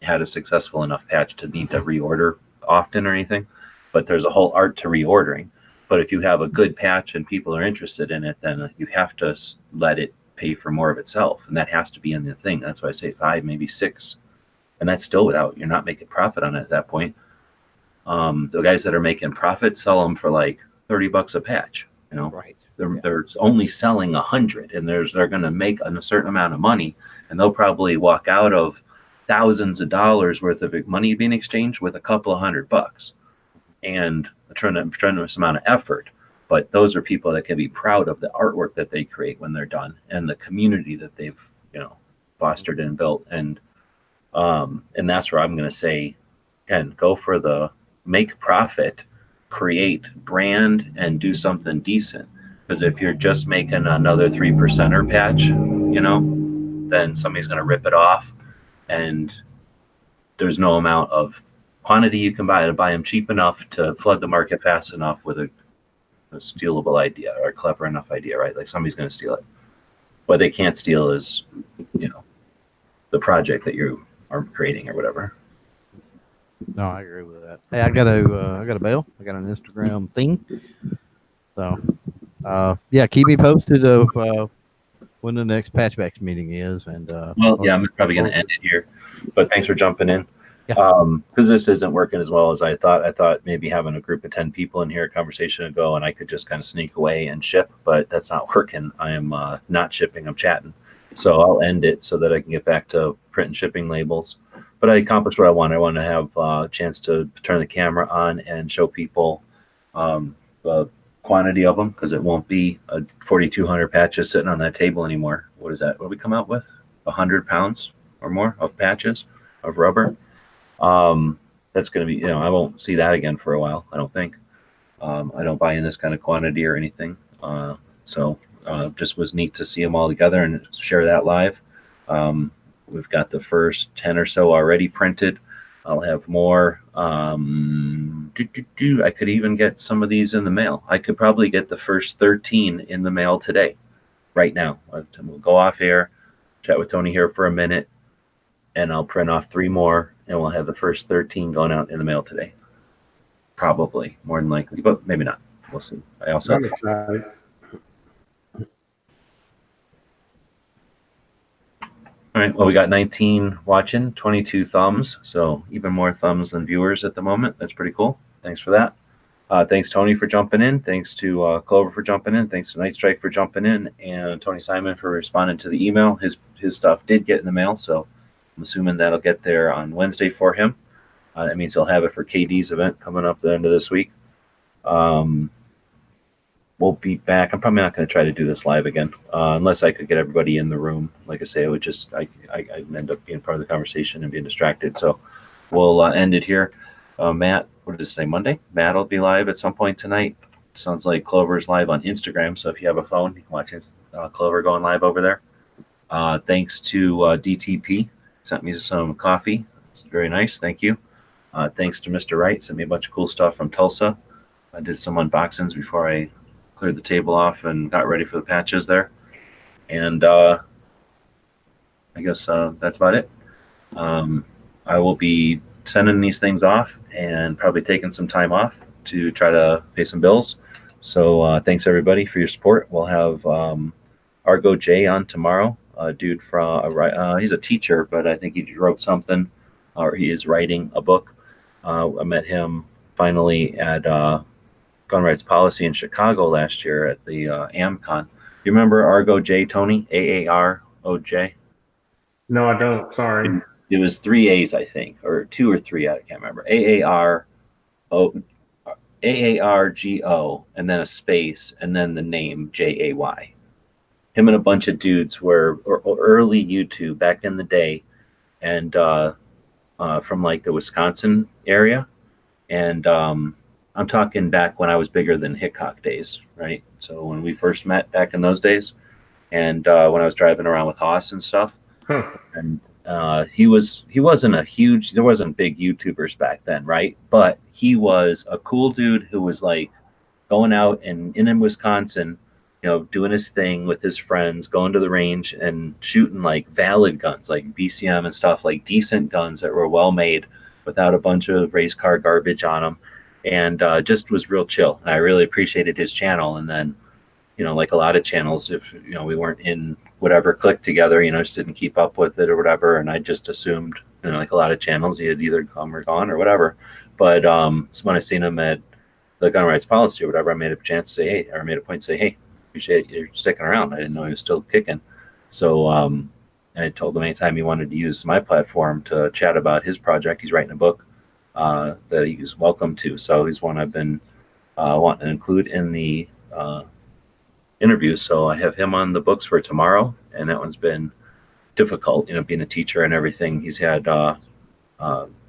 had a successful enough patch to need to reorder often or anything. But there's a whole art to reordering. But if you have a good patch and people are interested in it, then you have to let it pay for more of itself, and that has to be in the thing. That's why I say 5, maybe 6, and that's still without you're not making profit on it at that point. The guys that are making profit sell them for like $30 a patch. Right. They're only selling 100, and they're going to make a certain amount of money, and they'll probably walk out of thousands of dollars worth of money being exchanged with a couple of $100 and a tremendous amount of effort. But those are people that can be proud of the artwork that they create when they're done and the community that they've fostered and built. And that's where I'm going to say, again, go for the make profit, create brand, and do something decent. Because if you're just making another 3%er patch, then somebody's going to rip it off, and there's no amount of quantity you can buy to buy them cheap enough to flood the market fast enough with a stealable idea or a clever enough idea, right? Like somebody's going to steal it. What they can't steal is, the project that you are creating or whatever. No, I agree with that. Hey, I got a bell. I got an Instagram thing. So, yeah, keep me posted of when the next Patchbacks meeting is. And I'm probably going to end it here. But thanks for jumping in. Yeah. Because this isn't working as well as I thought. I thought maybe having a group of 10 people in here, a conversation would go, and I could just kind of sneak away and ship. But that's not working. I am not shipping. I'm chatting. So I'll end it so that I can get back to print and shipping labels. But I accomplished what I want. I want to have a chance to turn the camera on and show people the quantity of them, because it won't be a 4,200 patches sitting on that table anymore. What is that? What do we come out with? 100 pounds or more of patches of rubber. That's going to be, I won't see that again for a while, I don't think. I don't buy in this kind of quantity or anything. So just was neat to see them all together and share that live. We've got the first 10 or so already printed. I'll have more. I could even get some of these in the mail. I could probably get the first 13 in the mail today, right now. We'll go off air, chat with Tony here for a minute, and I'll print off 3 more, and we'll have the first 13 going out in the mail today. Probably, more than likely, but maybe not. We'll see. I also I'm excited. All right. Well, we got 19 watching, 22 thumbs. So even more thumbs than viewers at the moment. That's pretty cool. Thanks for that. Thanks, Tony, for jumping in. Thanks to Clover for jumping in. Thanks to Night Strike for jumping in. And Tony Simon for responding to the email. His stuff did get in the mail. So I'm assuming that'll get there on Wednesday for him. That means he'll have it for KD's event coming up at the end of this week. we'll be back. I'm probably not going to try to do this live again, unless I could get everybody in the room. Like I say, it would just I end up being part of the conversation and being distracted. So we'll end it here. Matt, what is it today? Monday? Matt will be live at some point tonight. Sounds like Clover's live on Instagram. So if you have a phone, you can watch Clover going live over there. Thanks to DTP, sent me some coffee. It's very nice. Thank you. Thanks to Mr. Wright, sent me a bunch of cool stuff from Tulsa. I did some unboxings before I cleared the table off and got ready for the patches there. And I guess that's about it. I will be sending these things off and probably taking some time off to try to pay some bills. So thanks everybody for your support. We'll have Argo J on tomorrow. A dude from he's a teacher, but I think he wrote something, or he is writing a book. I met him finally at Gun Rights Policy in Chicago last year at the AmCon. You remember Argo J, Tony? AAROJ? No, I don't. Sorry. It was 3 A's, I think, or 2 or 3. I can't remember. AARGO, and then a space, and then the name JAY. Him and a bunch of dudes were early YouTube back in the day, and from like the Wisconsin area, and I'm talking back when I was bigger than Hickok days, right? So when we first met back in those days, and when I was driving around with Haas and stuff, and he wasn't a huge, there wasn't big YouTubers back then, right? But he was a cool dude who was like going out and in Wisconsin, you know, doing his thing with his friends, going to the range and shooting like valid guns, like BCM and stuff, like decent guns that were well made without a bunch of race car garbage on them, and just was real chill. And I really appreciated his channel. And then, you know, like a lot of channels, if, you know, we weren't in whatever click together, you know, just didn't keep up with it or whatever. And I just assumed, you know, like a lot of channels, he had either come or gone or whatever. But so when I seen him at the Gun Rights Policy or whatever, I made a chance to say, hey, or I made a point to say, hey, appreciate you sticking around. I didn't know he was still kicking. So I told him anytime he wanted to use my platform to chat about his project, he's writing a book, that he's welcome to. So he's one I've been wanting to include in the interview. So I have him on the books for tomorrow, and that one's been difficult, you know, being a teacher and everything. He's had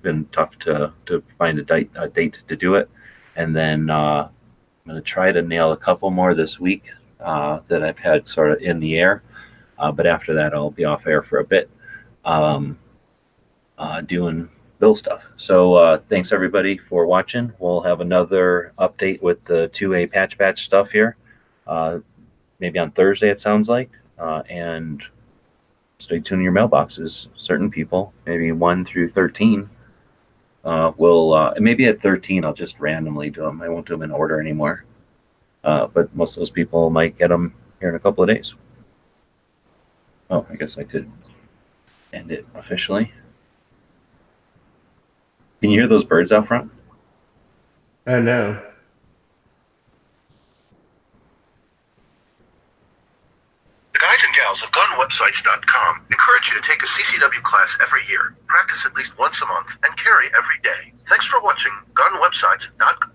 been tough to find a date to do it. And then I'm going to try to nail a couple more this week that I've had sort of in the air. But after that, I'll be off air for a bit doing bill stuff. So thanks everybody for watching. We'll have another update with the 2A patch stuff here, maybe on Thursday, it sounds like. And stay tuned in your mailboxes. Certain people, maybe 1 through 13, will maybe at 13 I'll just randomly do them. I won't do them in order anymore. But most of those people might get them here in a couple of days. Oh, I guess I could end it officially. Can you hear those birds out front? No. The guys and gals of GunWebsites.com encourage you to take a CCW class every year, practice at least once a month, and carry every day. Thanks for watching GunWebsites.com.